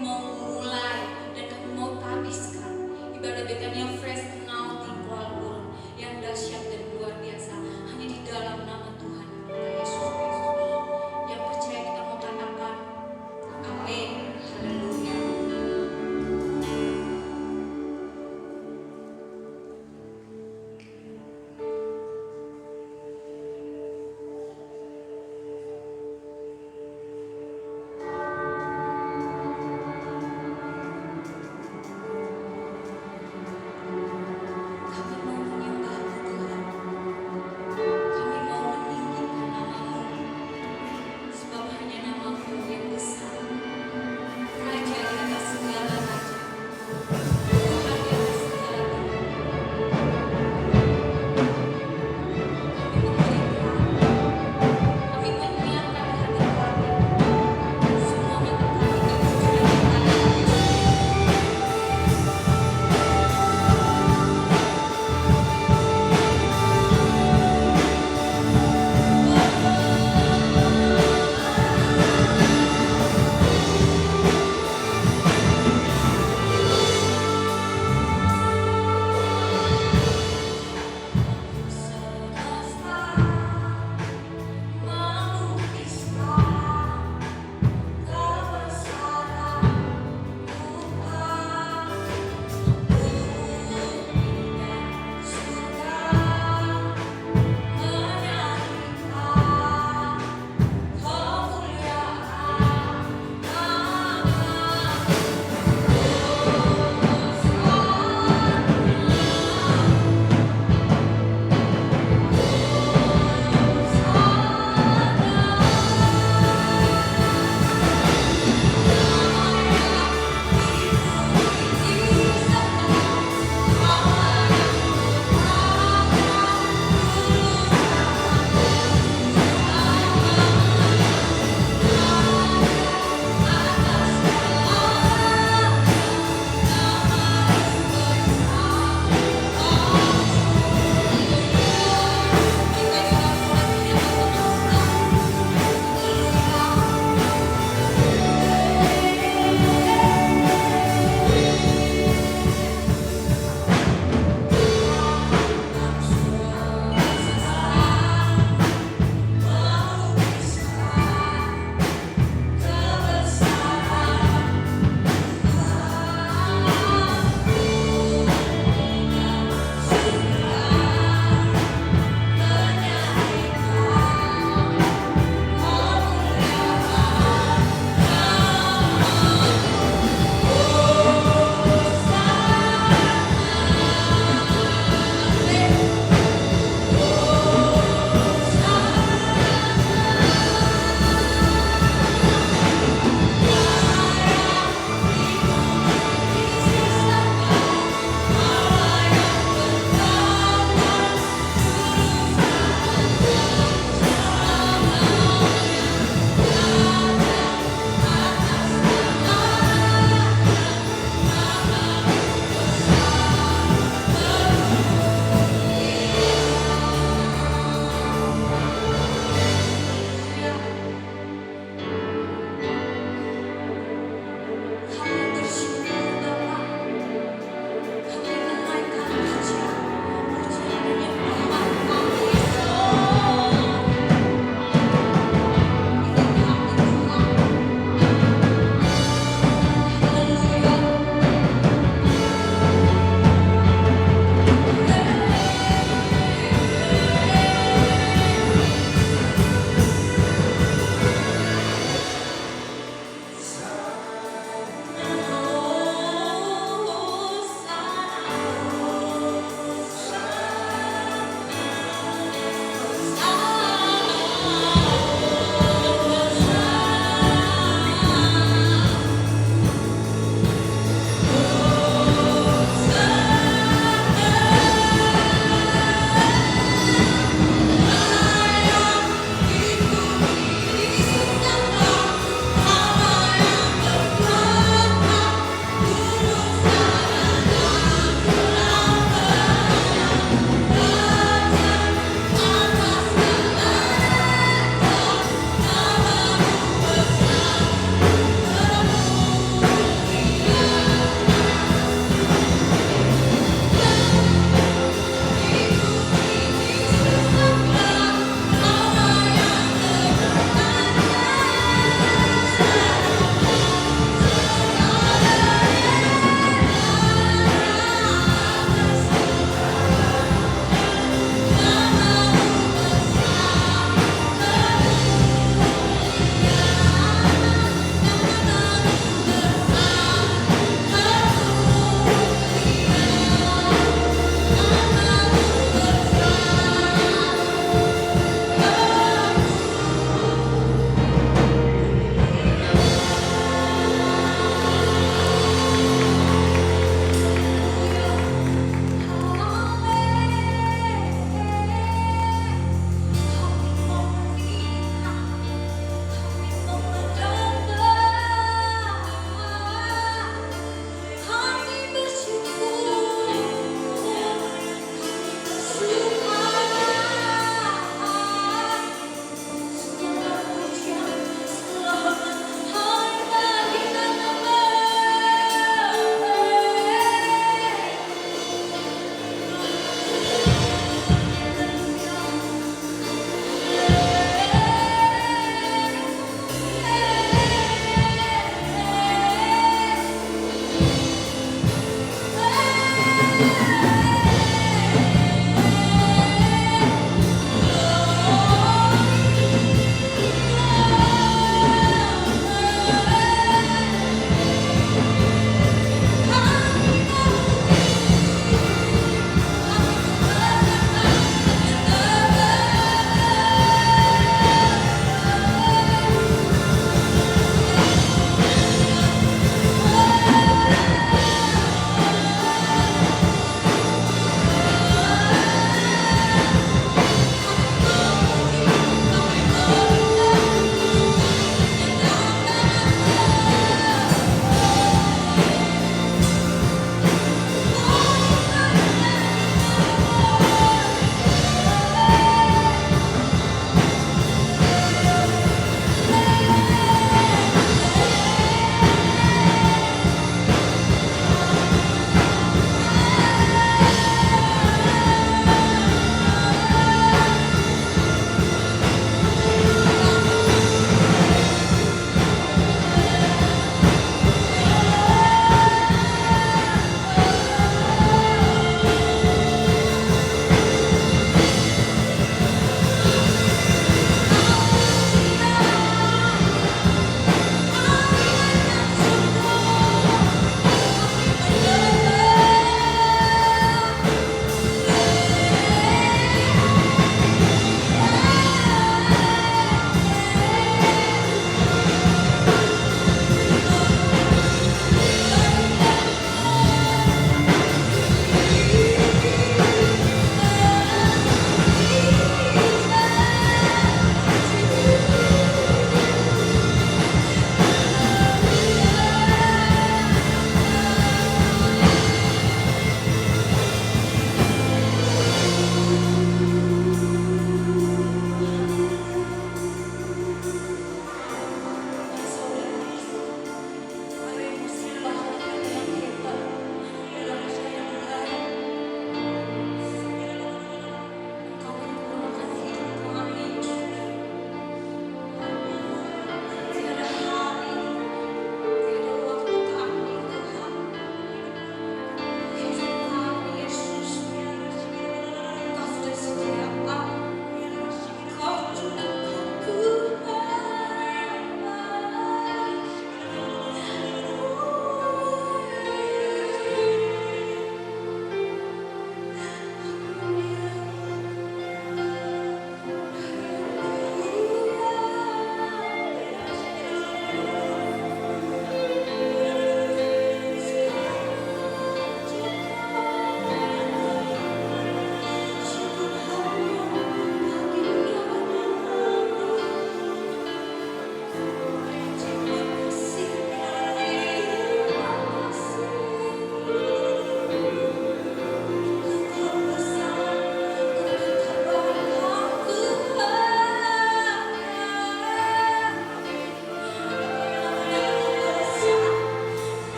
mau mulai dan kami mau habiskan ibadah Betania Fresh Anointing Kuala Lumpur yang dahsyat dan luar biasa hanya di dalam nama Tuhan kita Yesus Kristus. Yang percaya kita mau katakan amin, haleluya.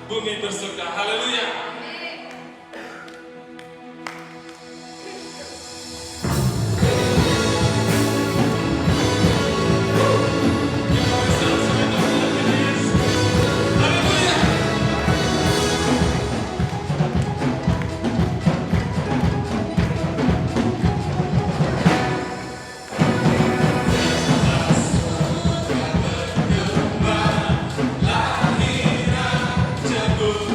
bumi bersuka. Haleluya. Lahiran jebul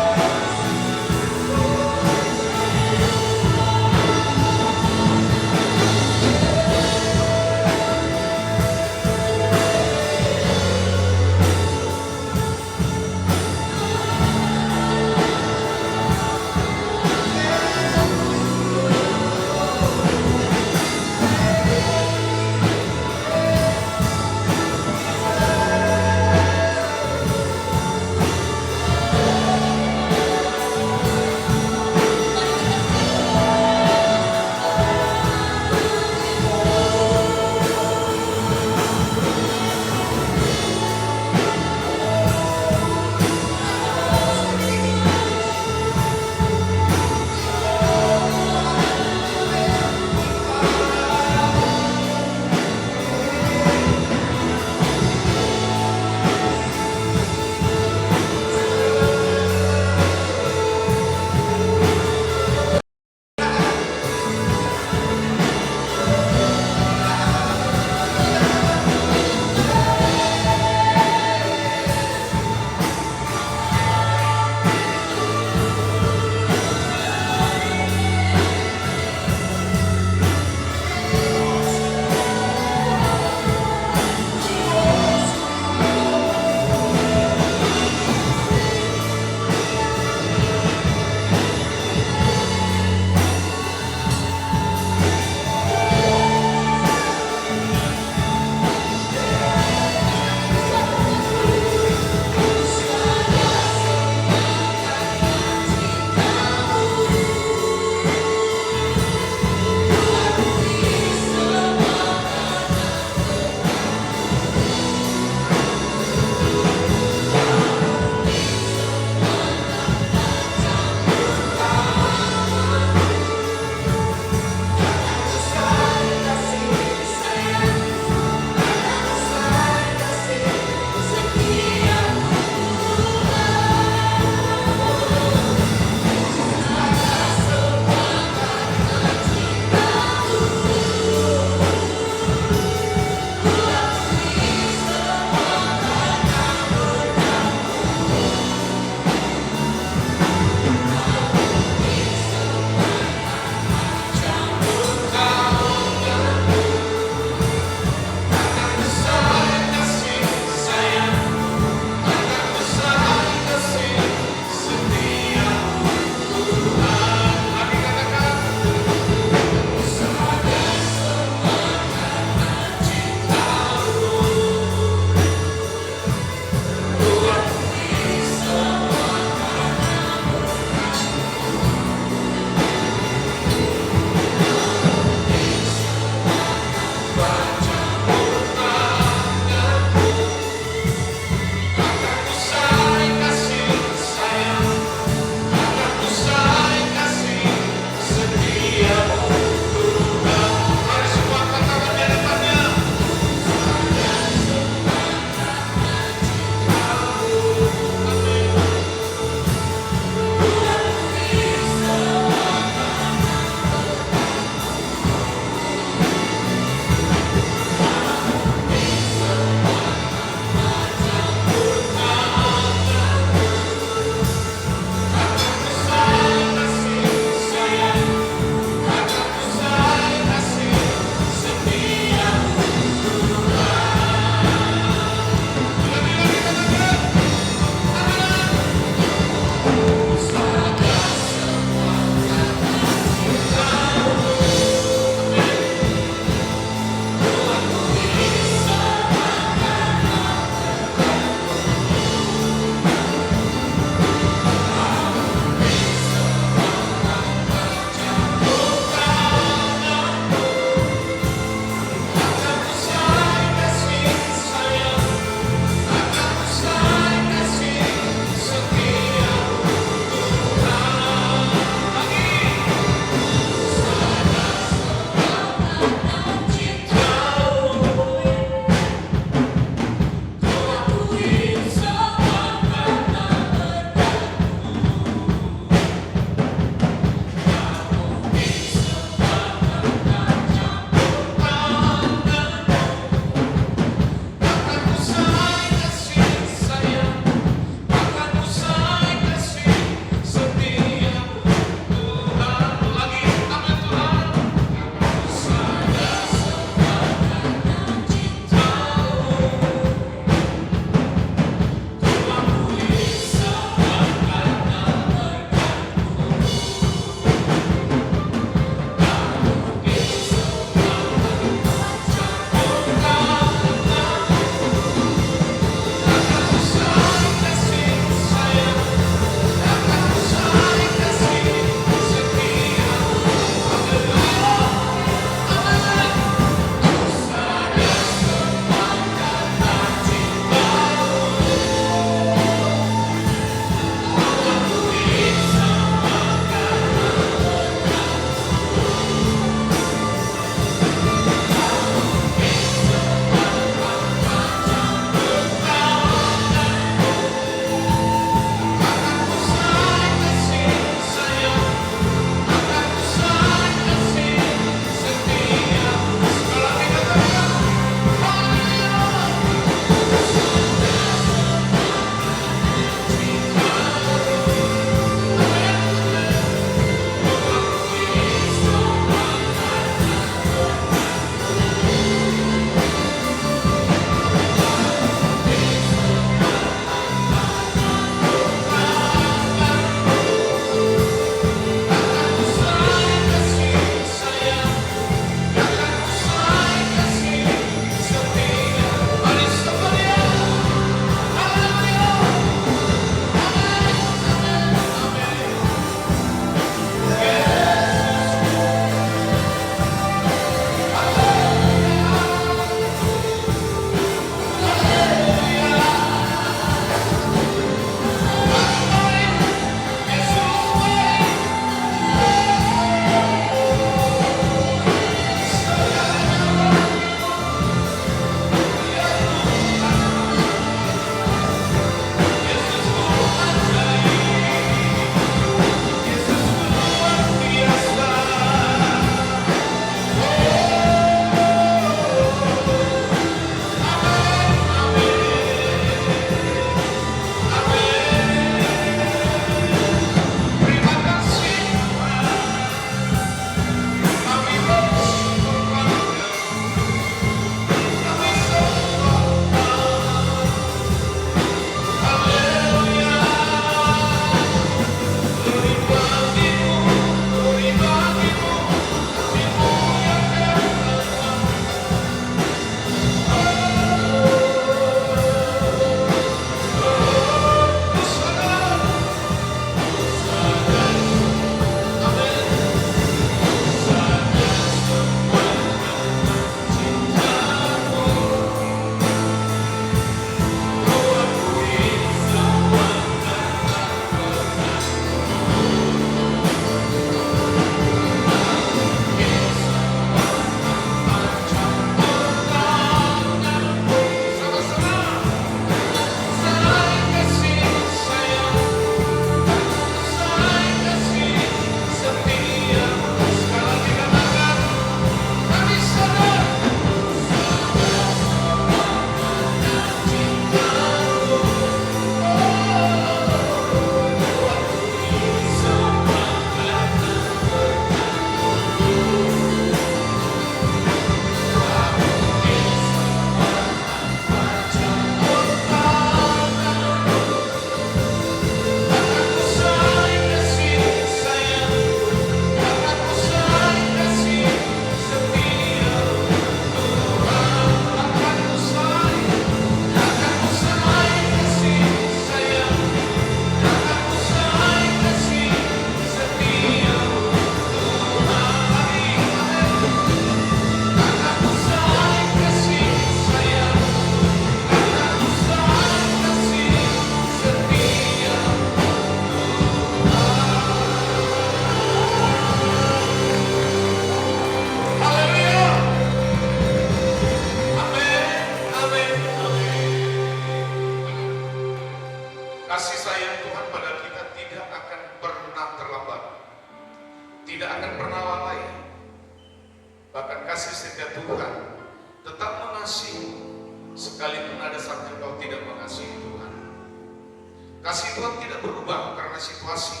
kasih.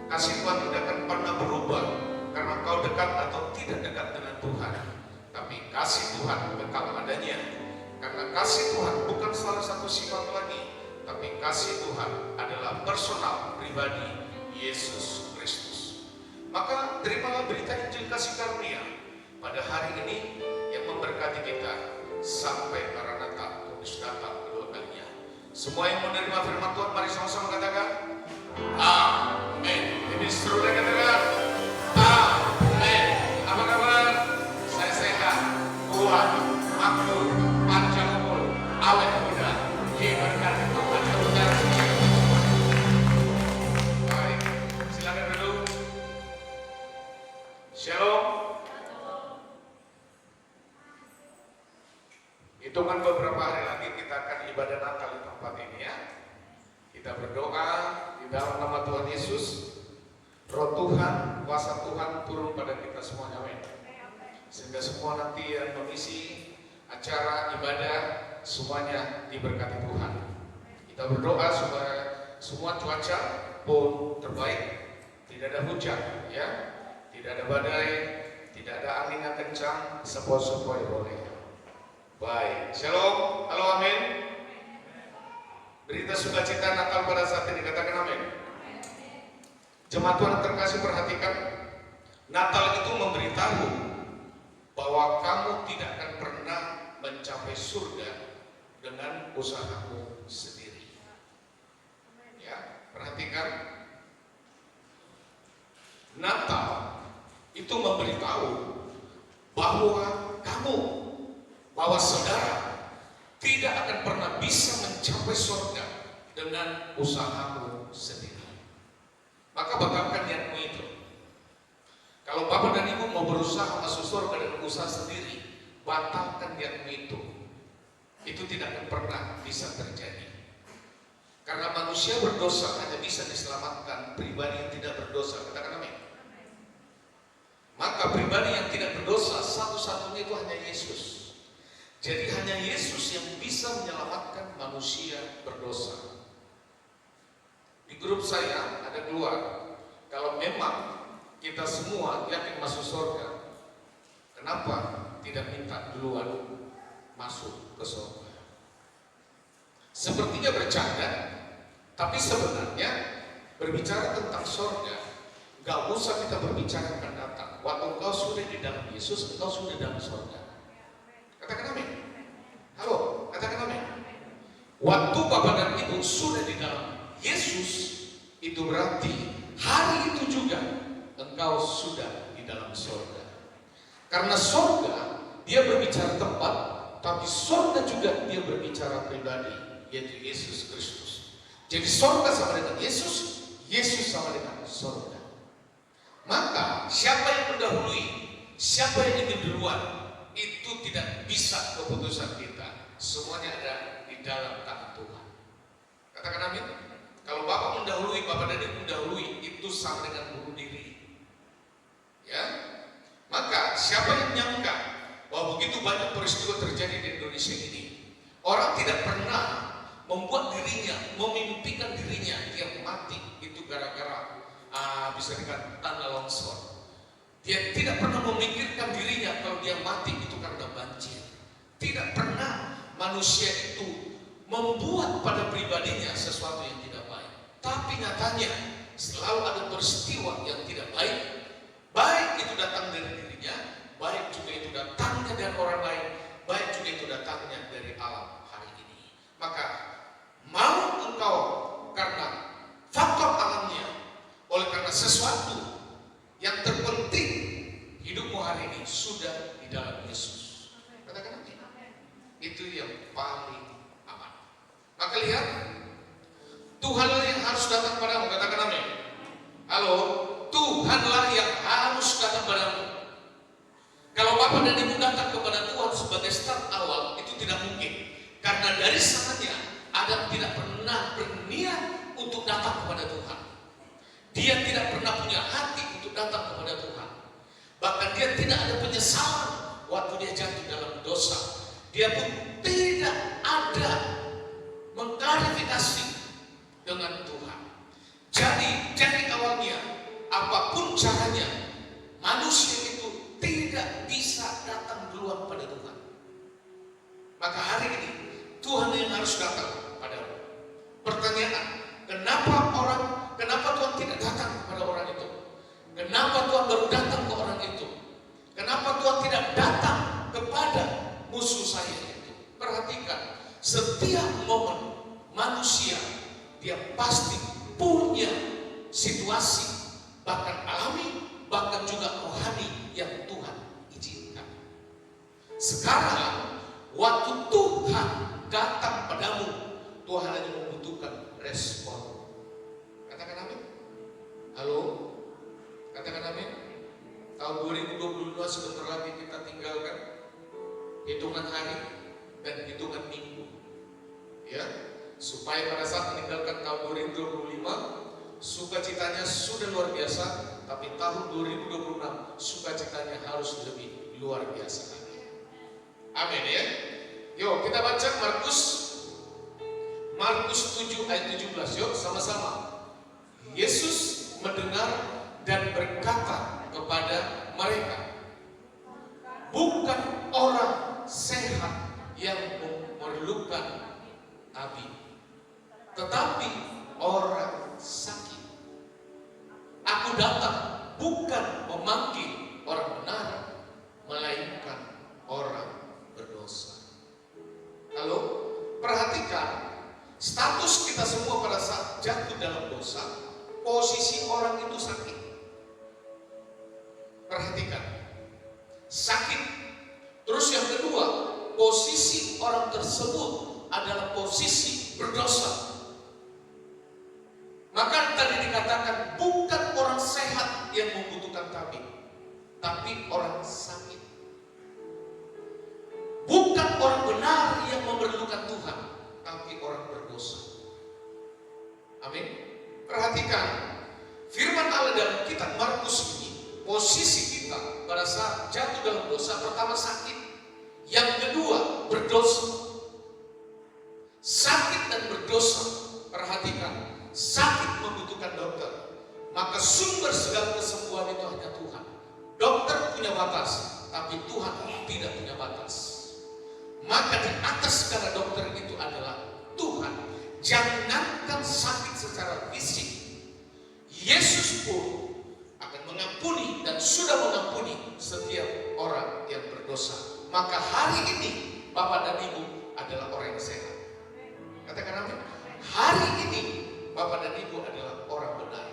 Kasih Tuhan tidak akan pernah berubah karena kau dekat atau tidak dekat dengan Tuhan. Tapi kasih Tuhan kekal adanya. Karena kasih Tuhan bukan salah satu sifat lagi, tapi kasih Tuhan adalah personal, pribadi, Yesus Kristus. Maka terimalah berita Injil kasih karunia pada hari ini yang memberkati kita sampai Maranatha, Kudus datang kedua kalinya. Semua yang menerima firman Tuhan, mari sama-sama katakan amin. Ini seru dan katakan amin. Apa kabar? Saya sehat, kuat, makmur, panjang umur, awet muda, diberkati Tuhan. Baik, silakan duduk. Shalom. Hitungan beberapa hari lagi kita akan ibadah Natal di tempat ini ya. Kita berdoa di dalam nama Tuhan Yesus, Roh Tuhan, kuasa Tuhan turun pada kita semuanya, amin. Sehingga semua nanti yang mengisi acara ibadah semuanya diberkati Tuhan. Kita berdoa supaya semua cuaca pun terbaik, tidak ada hujan, ya, tidak ada badai, tidak ada angin yang kencang, sepoi-sepoi boleh. Baik, shalom, halo, amin. Berita sukacita Natal pada saat ini, katakan amin. Jemaat Tuhan terkasih, perhatikan, Natal itu memberitahu bahwa kamu tidak akan pernah mencapai surga dengan usahamu sendiri. Ya, perhatikan, Natal itu memberitahu bahwa bahwa saudara tidak akan pernah bisa mencapai surga dengan usahamu sendiri. Maka batalkan niatmu itu. Kalau Bapak dan Ibu mau berusaha masuk surga dengan usaha sendiri, batalkan niatmu itu. Itu tidak akan pernah bisa terjadi. Karena manusia berdosa hanya bisa diselamatkan pribadi yang tidak berdosa. Katakan amin. Maka pribadi yang tidak berdosa satu-satunya itu hanya Yesus. Jadi hanya Yesus yang bisa menyelamatkan manusia berdosa. Di grup saya ada keluar, kalau memang kita semua yakin masuk surga, kenapa tidak minta duluan masuk ke surga? Sepertinya bercanda, tapi sebenarnya berbicara tentang surga, gak usah kita berbicara akan datang. Waktu engkau sudah di dalam Yesus, engkau sudah dalam surga. Katakan amin. Halo, katakan amin. Waktu Bapak dan Ibu sudah di dalam Yesus, itu berarti hari itu juga engkau sudah di dalam surga. Karena surga dia berbicara tempat, tapi surga juga dia berbicara pribadi, yaitu Yesus Kristus. Jadi surga sama dengan Yesus, Yesus sama dengan surga. Maka siapa yang mendahului, siapa yang ingin duluan, itu tidak bisa keputusan kita. Semuanya ada di dalam tangan Tuhan. Katakan amin. Kalau Bapak mendahului, Bapak dan Ibu mendahului, itu sama dengan bunuh diri. Ya. Maka siapa yang menyangka bahwa begitu banyak peristiwa terjadi di Indonesia ini, orang tidak pernah membuat dirinya, memimpikan dirinya dia mati itu gara-gara bisa dikatakan tanah longsor. Dia tidak pernah memikirkan dirinya kalau dia mati itu karena banjir. Tidak pernah manusia itu membuat pada pribadinya sesuatu yang tidak baik. Tapi nyatanya selalu ada peristiwa yang tidak baik. Baik itu datang dari dirinya, baik juga itu datangnya dari orang lain, baik juga itu datangnya dari alam hari ini. Maka mau engkau karena faktor alamnya, oleh karena sesuatu yang terpenting hidupmu hari ini sudah di dalam Yesus. Katakan amin. Itu yang paling aman. Maka lihat, Tuhanlah yang harus datang padamu. Katakan amin. Halo, Tuhanlah yang harus datang padamu. Kalau Bapak dan Ibu datang kepada Tuhan sebagai start awal, itu tidak mungkin. Karena dari sananya Adam tidak pernah berniat untuk datang kepada Tuhan. Dia tidak pernah punya hati untuk datang kepada Tuhan. Bahkan dia tidak ada penyesalan waktu dia jatuh dalam dosa. Dia pun tidak ada mengklarifikasi dengan Tuhan. Jadi apapun caranya, manusia itu tidak bisa datang duluan pada Tuhan. Maka hari ini Tuhan yang harus datang padamu. Pertanyaan, kenapa Tuhan tidak datang kepada orang itu? Kenapa Tuhan baru datang ke orang itu? Kenapa Tuhan tidak datang kepada musuh saya itu? Perhatikan, setiap momen manusia dia pasti punya situasi, bahkan alami, bahkan juga rohani yang Tuhan izinkan. Sekarang waktu Tuhan datang padamu, Tuhan hanya membutuhkan respon. Katakan amin. Halo, katakan amin. Tahun 2022 sebentar lagi kita tinggalkan hitungan hari dan hitungan minggu, ya, supaya pada saat meninggalkan tahun 2025 sukacitanya sudah luar biasa, tapi tahun 2026 sukacitanya harus lebih luar biasa. Amin ya. Yuk kita baca Markus 7 ayat 17. Yuk sama-sama. Yesus mendengar dan berkata kepada mereka, bukan orang sehat yang memerlukan tabib, tetapi orang sakit. Aku datang bukan memanggil orang benar, melainkan orang berdosa. Halo, perhatikan status kita semua pada saat jatuh dalam dosa. Posisi orang itu sakit. Perhatikan, sakit. Terus yang kedua, posisi orang tersebut adalah posisi berdosa. Maka tadi dikatakan bukan orang sehat yang membutuhkan tabib, tapi orang sakit. Bukan orang benar yang memerlukan Tuhan, tapi orang berdosa. Amin. Perhatikan firman Allah dalam kitab Markus ini, posisi kita pada saat jatuh dalam dosa, pertama sakit, yang kedua berdosa. Sakit dan berdosa, perhatikan, sakit membutuhkan dokter, maka sumber segala kesembuhan itu hanya Tuhan. Dokter punya batas, tapi Tuhan tidak punya batas. Maka di atas segala dokter itu adalah Tuhan. Jangankan sakit secara fisik, Yesus pun akan mengampuni dan sudah mengampuni setiap orang yang berdosa. Maka hari ini Bapak dan Ibu adalah orang yang sehat. Katakan amin. Hari ini Bapak dan Ibu adalah orang benar.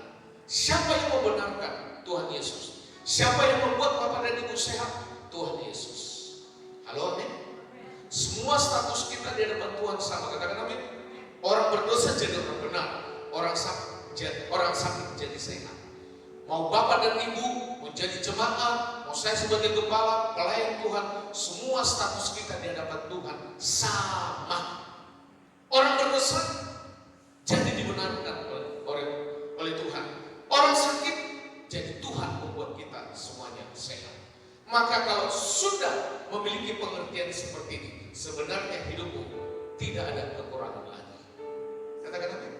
Siapa yang membenarkan? Tuhan Yesus. Siapa yang membuat Bapak dan Ibu sehat? Tuhan Yesus. Halo, amin. Semua status kita di hadapan Tuhan sama. Katakan amin. Orang berdosa jadi orang benar, orang sakit jadi sehat. Mau Bapak dan Ibu menjadi jemaat, mau saya sebagai gembala, pelayan Tuhan, semua status kita di hadapan Tuhan sama. Orang berdosa jadi dibenarkan oleh Tuhan. Orang sakit jadi Tuhan membuat kita semuanya sehat. Maka kalau sudah memiliki pengertian seperti ini, sebenarnya hidupmu tidak ada kekurangan lagi. Katakan amin.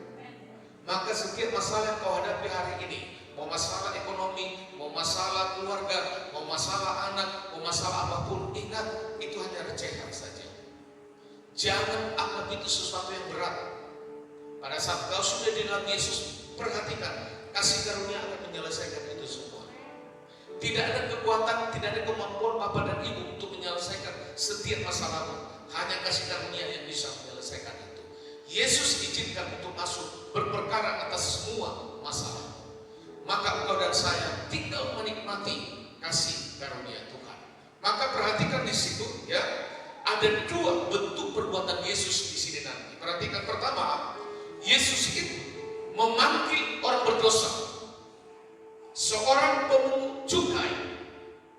Maka setiap masalah yang kau hadapi hari ini, mau masalah ekonomi, mau masalah keluarga, mau masalah anak, mau masalah apapun, ingat itu hanya recehan saja. Jangan anggap itu sesuatu yang berat. Pada saat kau sudah di dalam Yesus, perhatikan, kasih karunia akan menyelesaikan itu semua. Tidak ada kekuatan, tidak ada kemampuan Bapak dan Ibu untuk menyelesaikan setiap masalahmu. Hanya kasih karunia yang bisa menyelesaikan itu. Yesus izinkan untuk masuk berperkara atas semua masalah. Maka engkau dan saya tinggal menikmati kasih karunia Tuhan. Maka perhatikan di situ, ya, ada dua bentuk perbuatan Yesus di sini nanti. Perhatikan, pertama, Yesus itu memanggil orang berdosa. Seorang pemungut cukai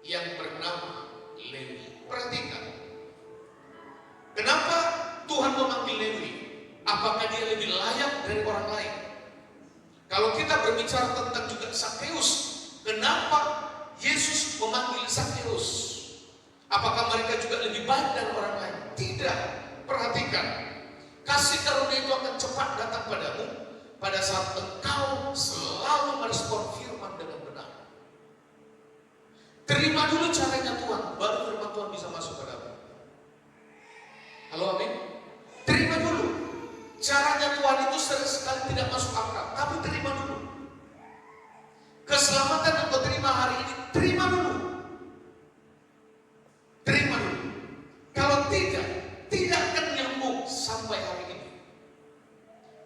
yang bernama Lewi. Perhatikan, kenapa Tuhan memanggil Lewi? Apakah dia lebih layak dari orang lain? Kalau kita berbicara tentang juga Zakheus, kenapa Yesus memanggil Zakheus? Apakah mereka juga lebih baik dari orang lain? Tidak. Perhatikan, kasih karunia itu akan cepat datang padamu pada saat engkau selalu merespon firman dengan Terima dulu caranya Tuhan, baru firman Tuhan bisa masuk padamu. Halo, amin. Terima dulu. Caranya Tuhan itu sering sekali tidak masuk akal, tapi terima dulu. Keselamatan yang kau terima hari ini, terima dulu. Terima dulu. Kalau tidak akan nyambung sampai hari ini.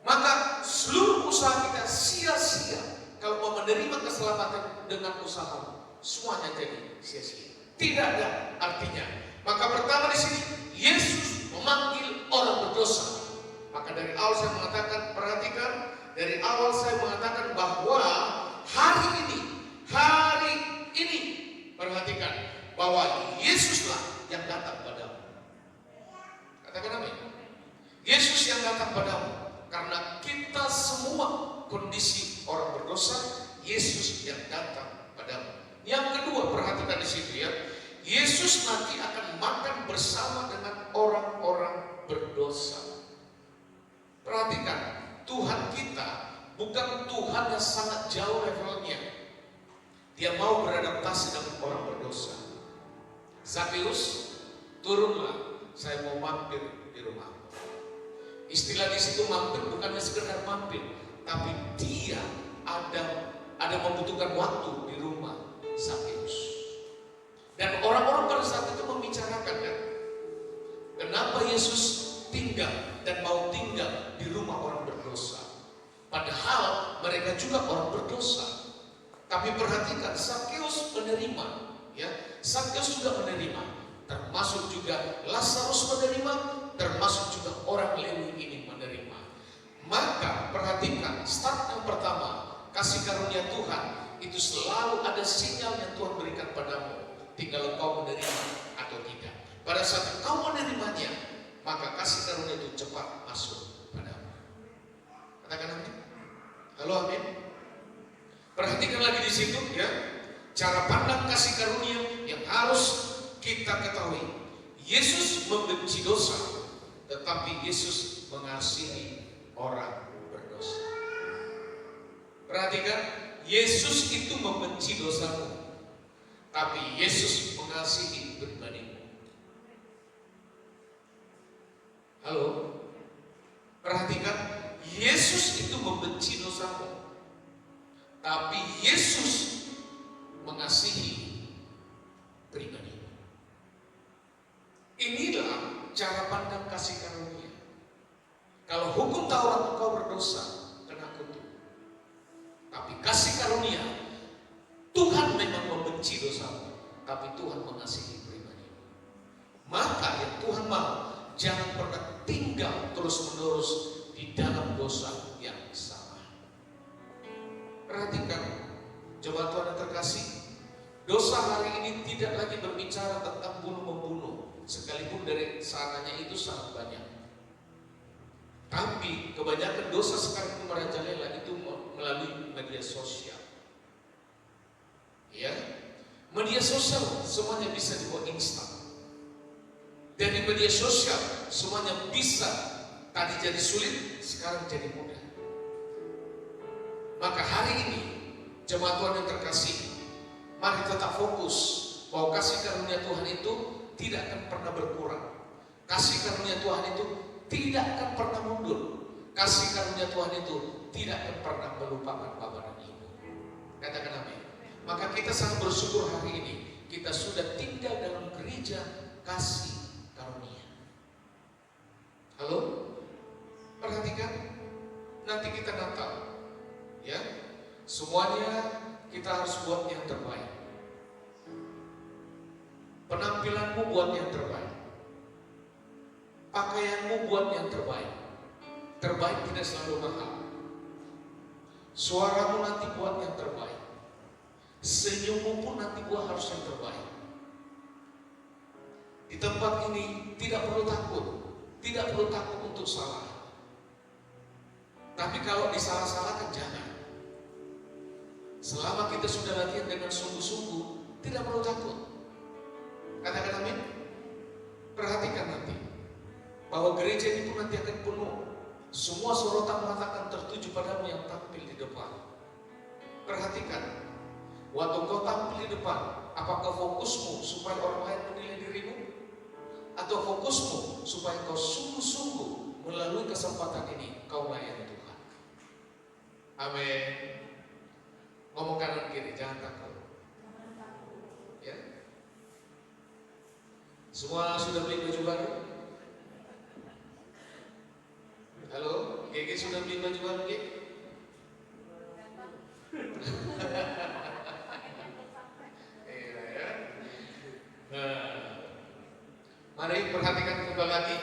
Maka seluruh usaha kita sia-sia kalau mau menerima keselamatan dengan usaha, semuanya jadi sia-sia. Tidak ada artinya. Maka pertama di sini Yesus memanggil orang berdosa. Maka dari awal saya mengatakan, perhatikan, dari awal saya mengatakan bahwa hari ini perhatikan bahwa Yesuslah yang datang padamu. Katakan amin. Yesus yang datang padamu. Karena kita semua kondisi orang berdosa, Yesus yang datang padamu. Yang kedua, perhatikan di situ ya. Yesus nanti akan makan bersama dengan orang-orang berdosa. Perhatikan, Tuhan kita bukan Tuhan yang sangat jauh levelnya. Dia mau beradaptasi dengan orang berdosa. Zakheus, turunlah, saya mau mampir di rumah. Istilah di situ mampir bukannya sekedar mampir, tapi dia ada membutuhkan waktu di rumah Zakheus. Dan orang-orang pada saat itu membicarakan kan, kenapa Yesus tinggal dan mau tinggal di rumah orang berdosa. Padahal mereka juga orang berdosa. Tapi perhatikan, Zakheus menerima, ya, Zakheus juga menerima, termasuk juga Lazarus menerima, termasuk juga orang Lewi ini menerima. Maka perhatikan, start yang pertama, kasih karunia Tuhan itu selalu ada sinyal yang Tuhan berikan padamu. Tinggal engkau menerima atau tidak. Pada saat engkau menerimanya, maka kasih karunia itu cepat masuk padamu. Katakan amin. Halo, amin. Perhatikan lagi di situ ya, cara pandang kasih karunia yang harus kita ketahui. Yesus membenci dosa, tetapi Yesus mengasihi orang berdosa. Perhatikan, Yesus itu membenci dosamu, tapi Yesus mengasihi pribadimu. Halo, perhatikan, Yesus itu membenci dosamu, tapi Yesus mengasihi pribadimu. Inilah cara pandang kasih karunia. Kalau hukum Taurat engkau berdosa, kena kutuk. Tapi kasih karunia, Tuhan memang membenci dosamu, tapi Tuhan mengasihi pribadimu. Maka yang Tuhan mau, jangan pernah tinggal terus-menerus di dalam dosa yang sama. Perhatikan, jemaat Tuhan yang terkasih, dosa hari ini tidak lagi berbicara tentang bunuh-membunuh, sekalipun dari sananya itu sangat banyak. Tapi kebanyakan dosa sekarang itu merajalela itu melalui media sosial. Ya, media sosial semuanya bisa dibuat instan. Dari media sosial semuanya bisa, tadi jadi sulit, sekarang jadi mudah. Maka hari ini jemaat Tuhan yang terkasih, mari tetap fokus bahwa kasih karunia Tuhan itu tidak akan pernah berkurang. Kasih karunia Tuhan itu tidak akan pernah mundur. Kasih karunia Tuhan itu tidak akan pernah melupakan Bapa dan Ibu. Katakan amin. Maka kita sangat bersyukur hari ini kita sudah tinggal dalam gereja kasih karunia. Halo? Perhatikan, nanti kita Natal, ya, semuanya kita harus buat yang terbaik. Penampilanmu buat yang terbaik, pakaianmu buat yang terbaik. Terbaik tidak selalu mahal. Suaramu nanti buat yang terbaik. Senyummu pun nanti buat harus yang terbaik. Di tempat ini tidak perlu takut, tidak perlu takut untuk salah. Tapi kalau disalah-salahkan jangan. Selama kita sudah latihan dengan sungguh-sungguh, tidak perlu takut. Katakan amin. Perhatikan nanti bahwa gereja ini pun nanti akan penuh. Semua sorotan mata akan tertuju padamu yang tampil di depan. Perhatikan, waktu kau tampil di depan, Apakah fokusmu supaya orang lain menilai dirimu? Atau fokusmu supaya kau sungguh-sungguh melalui kesempatan ini kau layani Tuhan? Amin. Ngomong kanan kiri, jangan takut. Ya. Semua sudah beli baju baru? Halo, GG sudah beli baju baru, GG? Iya ya. Nah, mari perhatikan kembali lagi.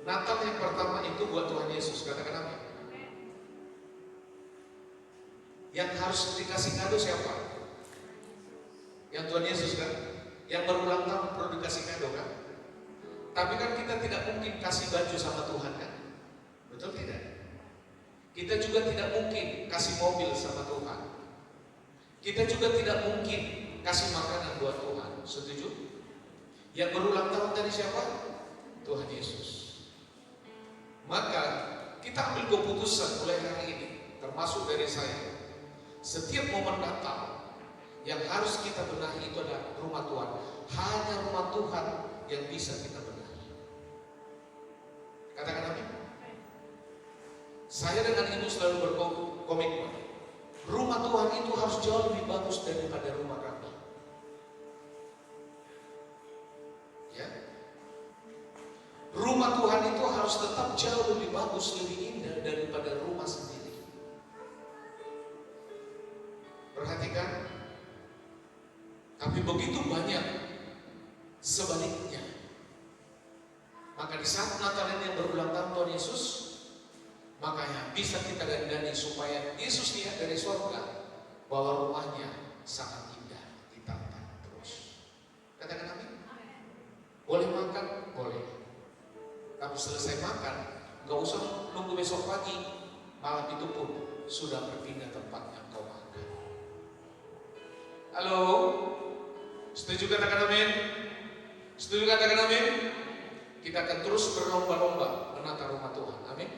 Natal yang pertama itu buat Tuhan Yesus, katakan amin. Yang harus dikasih kado siapa? Yang Tuhan Yesus kan? Yang berulang tahun perlu dikasih kado kan? Tapi kan kita tidak mungkin kasih baju sama Tuhan kan? Betul tidak? Kita juga tidak mungkin kasih mobil sama Tuhan. Kita juga tidak mungkin kasih makanan buat Tuhan. Setuju? Yang berulang tahun dari siapa? Tuhan Yesus. Maka kita ambil keputusan mulai hari ini, termasuk dari saya. Setiap momen Natal yang harus kita benahi itu adalah rumah Tuhan. Hanya rumah Tuhan yang bisa kita benahi. Katakan amin. Saya dengan ibu selalu berkomitmen. Rumah Tuhan itu harus jauh lebih bagus daripada rumah kami. Ya. Rumah Tuhan itu harus tetap jauh lebih bagus, lebih indah daripada rumah sendiri. Perhatikan. Tapi begitu banyak sebaliknya. Maka di saat Natal ini yang berulang tahun Tuhan Yesus, makanya bisa kita dandani supaya Yesus lihat dari surga bahwa rumahnya sangat indah, ditata terus. Katakan amin. Boleh makan? Boleh. Tapi selesai makan, gak usah nunggu besok pagi. Malam itu pun sudah berpindah tempatnya kau makan. Halo? Setuju katakan amin? Setuju katakan amin? Kita akan terus berlomba-lomba menata rumah Tuhan. Amin?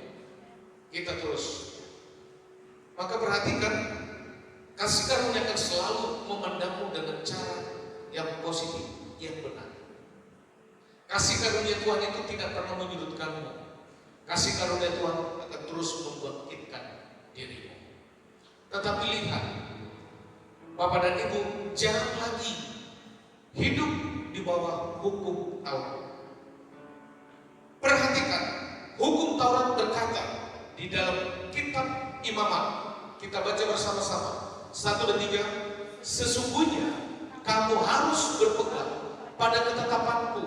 Kita terus. Maka perhatikan, kasih karunia akan selalu memandangmu dengan cara yang positif, yang benar. Kasih karunia Tuhan itu tidak pernah menyudutkanmu. Kasih karunia Tuhan akan terus membangkitkan dirimu. Tetapi lihat, Bapak dan Ibu, jangan lagi hidup di bawah hukum Taurat. Perhatikan, hukum Taurat berkata di dalam kitab Imamat, kita baca bersama-sama 1 dan 3, sesungguhnya kamu harus berpegang pada ketetapanku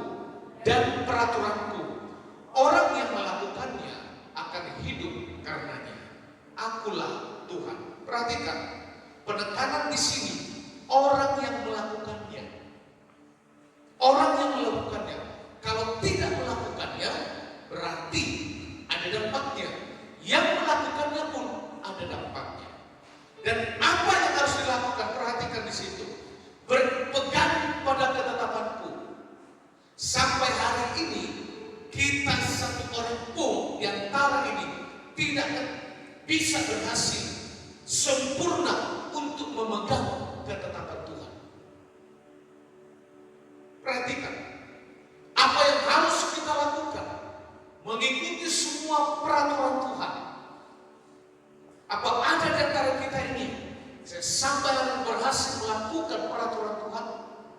dan peraturanku. Orang yang melakukannya akan hidup karenanya. Akulah Tuhan. Perhatikan, penekanan di sini orang yang melakukannya. Orang yang melakukannya. Kalau tidak melakukannya, berarti ada dampaknya. Yang melakukannya pun ada dampaknya. Dan apa yang harus dilakukan? Perhatikan di situ. Berpegang pada ketetapanku. Sampai hari ini kita satu orang pun di antara ini tidak bisa berhasil sempurna untuk memegang ketetapan Tuhan. Perhatikan, apa yang harus kita lakukan? Mengikuti semua peraturan Tuhan. Apa ada di antara kita ini sampai yang berhasil melakukan peraturan Tuhan?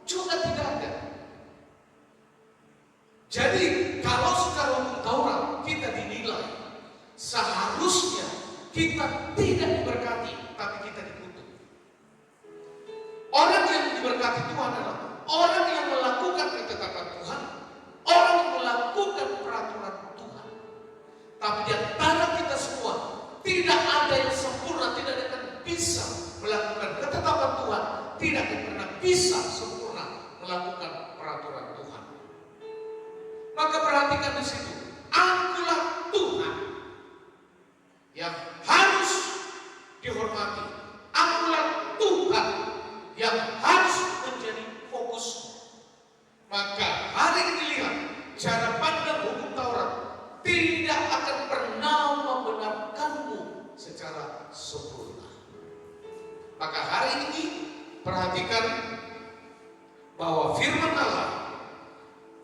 Juga tidak ada. Jadi kalau secara hukum Taurat kita dinilai, seharusnya kita tidak diberkati, tapi kita dikutuk. Orang yang diberkati Tuhan adalah orang yang melakukan ketetapan Tuhan, orang yang melakukan peraturan Tuhan. Tapi di antara kita semua tidak ada yang sempurna, tidak akan bisa melakukan ketetapan Tuhan, tidak akan pernah bisa sempurna melakukan peraturan Tuhan. Maka perhatikan di situ, akulah Tuhan yang harus dihormati. Akulah Tuhan yang harus menjadi fokus. Maka hari ini lihat, cara pandang hukum Taurat tidak akan pernah membenarkanmu secara sempurna. Maka hari ini perhatikan bahwa firman Allah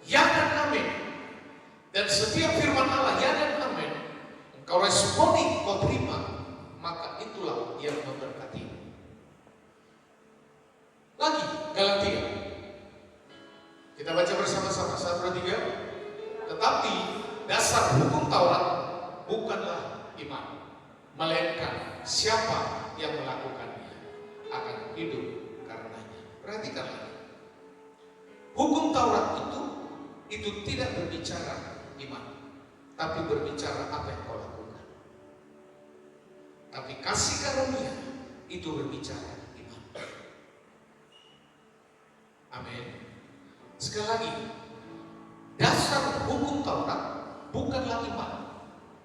ya dan amin, dan setiap firman Allah ya dan amin engkau responi, kau terima, maka itulah yang memberkati. Lagi Galatia, kita baca bersama-sama 1, 2, 3. Tetapi dasar hukum Taurat bukanlah iman, melainkan siapa yang melakukannya akan hidup karenanya. Perhatikan lagi, hukum Taurat itu tidak berbicara iman, tapi berbicara apa yang kau lakukan. Tapi kasih karunia itu berbicara iman. Amin. Sekali lagi, dasar hukum Taurat bukanlah iman,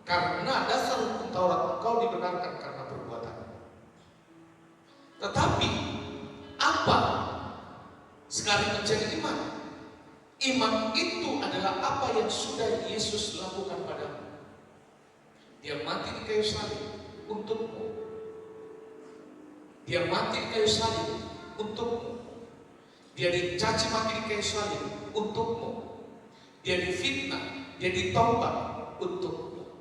karena dasar hukum Taurat engkau dibenarkan karena perbuatan. Tetapi apa sekarang menjadi iman? Iman itu adalah apa yang sudah Yesus lakukan padamu. Dia mati di kayu salib untukmu. Dia mati di kayu salib untukmu. Dia dicaci maki di kayu salib untukmu. Dia difitnah, dia ditolak untukmu.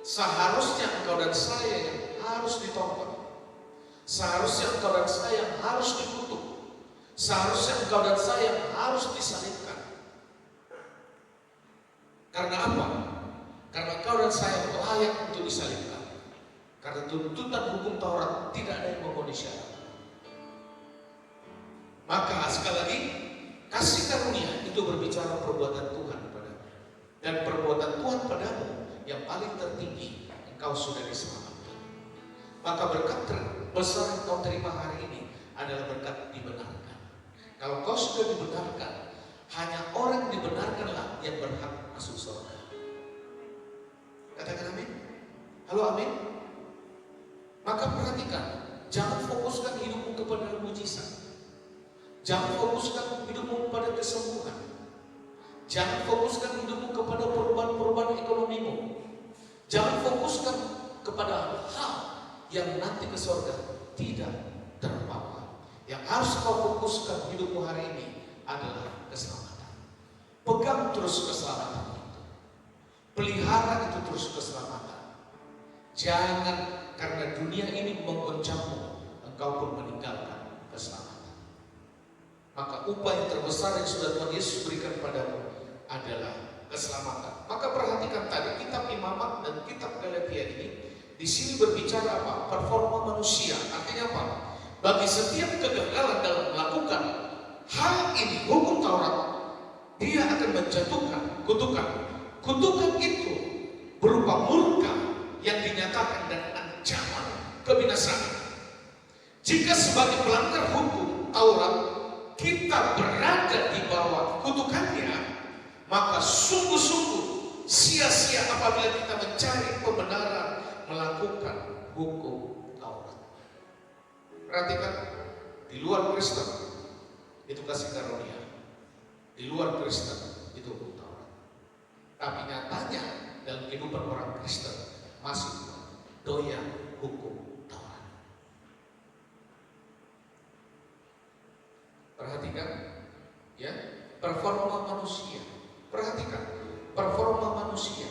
Seharusnya engkau dan saya yang harus ditolak. Seharusnya engkau dan saya yang harus dikutuk. Seharusnya engkau dan saya yang harus disalibkan. Karena apa? Karena engkau dan saya layak untuk disalibkan. Karena tuntutan hukum Taurat tidak ada yang memenuhi syarat. Maka sekali lagi, kasih karunia itu berbicara perbuatan Tuhan padamu. Dan perbuatan Tuhan padamu yang paling tertinggi, engkau sudah diselamatkan. Maka berkat terbesar yang kau terima hari ini adalah berkat dibenarkan. Kalau kau sudah dibenarkan, hanya orang dibenarkanlah yang berhak masuk surga. Katakan amin. Halo, amin. Maka perhatikan, jangan fokuskan hidupmu kepada mujizat. Jangan fokuskan hidupmu pada kesembuhan. Jangan fokuskan hidupmu kepada perubahan-perubahan ekonomimu. Jangan fokuskan kepada hal yang nanti ke surga tidak terbawa. Yang harus kau fokuskan hidupmu hari ini adalah keselamatan. Pegang terus keselamatan itu. Pelihara itu terus keselamatan. Jangan karena dunia ini menggoncangmu, engkau pun meninggalkan keselamatan. Maka upah yang terbesar yang sudah Tuhan Yesus berikan padamu adalah keselamatan. Maka perhatikan tadi kitab Imamat dan kitab Galatia ini di sini berbicara apa? Performa manusia. Artinya apa? Bagi setiap kegagalan dalam melakukan hal ini, hukum Taurat, dia akan menjatuhkan kutukan. Kutukan itu berupa murka yang dinyatakan dan ancaman kebinasaan. Jika sebagai pelanggar hukum Taurat kita berada di bawah kutukannya, maka sungguh-sungguh sia-sia apabila kita mencari pembenaran melakukan hukum Taurat. Perhatikan, di luar Kristen itu kasih karunia, di luar Kristen itu hukum Taurat. Tapi nyatanya dalam kehidupan orang Kristen masih doyan hukum Taurat. Perhatikan, ya, performa manusia. Perhatikan, performa manusia.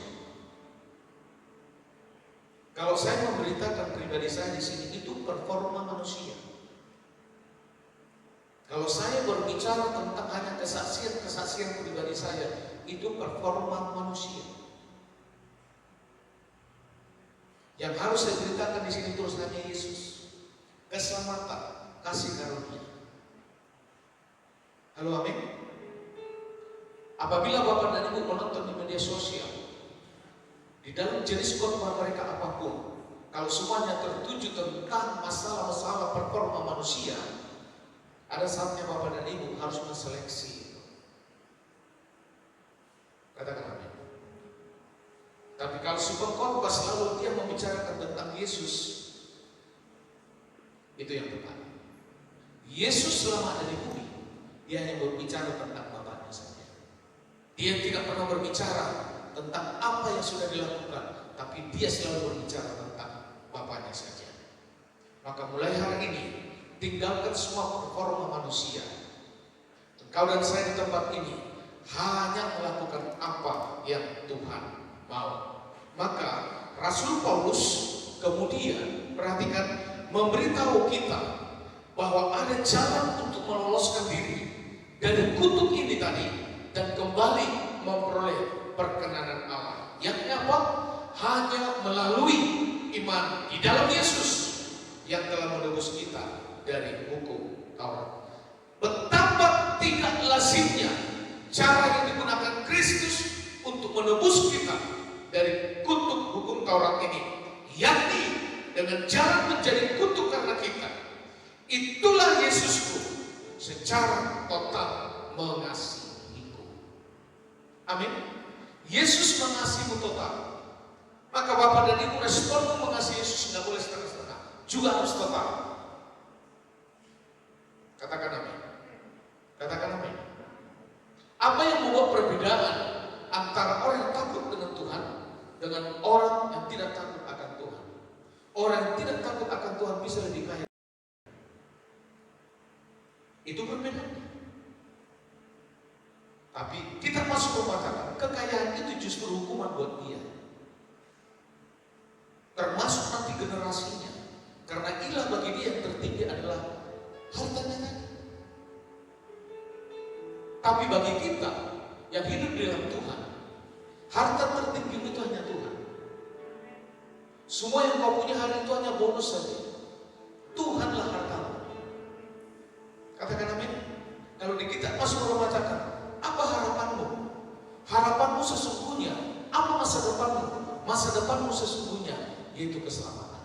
Kalau saya memberitakan pribadi saya di sini itu performa manusia. Kalau saya berbicara tentang hanya kesaksian pribadi saya, itu performa manusia. Yang harus saya beritakan di sini terus hanya Yesus, keselamatan, kasih karunia. Halo, amin. Apabila Bapak dan Ibu menonton di media sosial, di dalam jenis khotbah mereka apapun, kalau semuanya tertuju tentang masalah-masalah performa manusia, ada saatnya Bapak dan Ibu harus menseleksi. Katakan amin. Tapi kalau sebuah khotbah selalu dia membicarakan tentang Yesus, itu yang tepat. Yesus selama ada di bumi, dia hanya berbicara tentang Bapaknya saja. Dia tidak pernah berbicara tentang apa yang sudah dilakukan, tapi dia selalu berbicara tentang Bapaknya saja. Maka mulai hari ini, tinggalkan semua performa manusia. Kau dan saya di tempat ini hanya melakukan apa yang Tuhan mau. Maka Rasul Paulus kemudian, perhatikan, memberitahu kita bahwa ada jalan untuk meloloskan diri dari kutuk ini tadi dan kembali memperoleh perkenanan Allah. Yakni apa? Hanya melalui iman di dalam Yesus yang telah menebus kita dari hukum Taurat. Betapa tidak lazimnya cara yang digunakan Kristus untuk menebus kita dari kutuk hukum Taurat ini, yakni dengan jalan menjadi kutuk karena kita. Itulah Yesusku secara total mengasihiku. Amin. Yesus mengasihimu total. Maka Bapak dan Ibu, responmu mengasihi Yesus tidak boleh setengah-setengah, juga harus total. Katakan amin. Katakan amin. Apa yang membuat perbedaan antara orang yang takut dengan Tuhan dengan orang yang tidak takut akan Tuhan? Orang yang tidak takut akan Tuhan bisa lebih kaya. Itu perbedaannya. Tapi kita masuk mengatakan kekayaan itu justru hukuman buat dia. Termasuk nanti generasinya. Karena ilah bagi dia yang tertinggi adalah hartanya tadi. Tapi bagi kita yang hidup di dalam Tuhan, harta tertinggi itu hanya Tuhan. Semua yang kau punya hari itu hanya bonus saja. Tuhanlah hartamu. Katakan amin. Kalau di kita masuk membacakan, apa harapanmu? Harapanmu sesungguhnya, apa masa depanmu? Masa depanmu sesungguhnya yaitu keselamatan.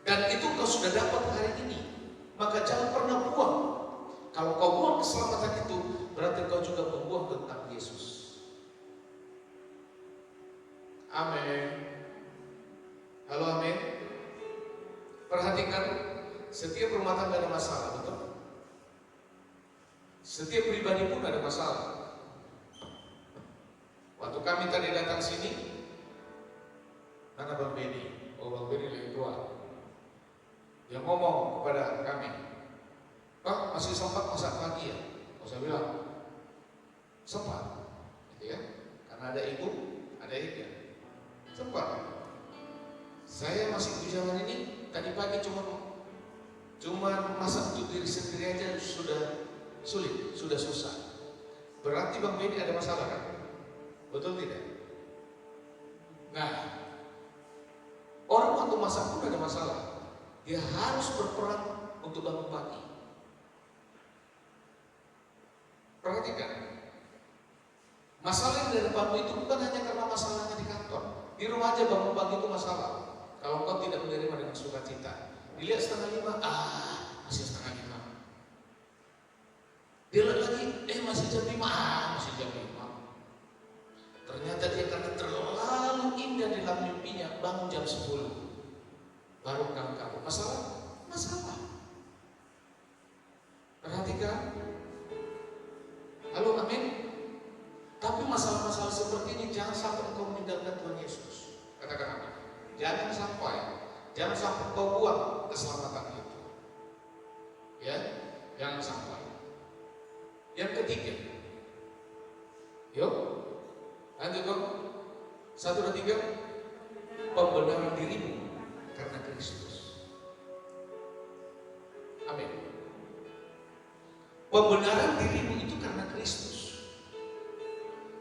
Dan itu kau sudah dapat hari ini. Maka jangan pernah buang. Kalau kau buang keselamatan itu, berarti kau juga membuang tentang Yesus. Amin. Halo, amin. Perhatikan, setiap rumah tangga ada masalah, betul? Setiap pribadi pun ada masalah. Waktu kami tadi datang sini, mana Bang Beni? Oh, Bang Beni lagi keluar. Dia ngomong kepada kami, Pak, masih sempat masak pagi ya? Oh, saya bilang, sempat, gitu ya. Karena ada ibu, ada ibu. Sempat. Saya masih di zaman ini, tadi pagi cuma masak untuk diri sendiri aja sudah sulit, sudah susah. Berarti Bang Beni ada masalah kan? Betul tidak? Nah, orang waktu masak pun ada masalah. Dia harus berperang untuk bangun pagi. Perhatikan, masalah yang di depanmu itu bukan hanya karena masalahnya di kantor. Di rumah aja bangun pagi itu masalah. Kalau kau tidak menerima dengan sukacita, dilihat 4:30, masih 4:30. Dilihat lagi, masih jam 5, masih jam 5. Ternyata dia karena terlalu indah dalam mimpinya, bangun jam 10. Baru kamu masalah. Perhatikan. Halo, amin. Tapi masalah-masalah seperti ini jangan sampai engkau meninggalkan Tuhan Yesus. Katakan amin. Jangan sampai kau buang keselamatan itu. Ya, jangan sampai. Yang ketiga, yuk, lanjut dong. 1, 2, 3. Pembenaran dirimu karena Kristus. Amin. Pembenaran dirimu itu karena Kristus.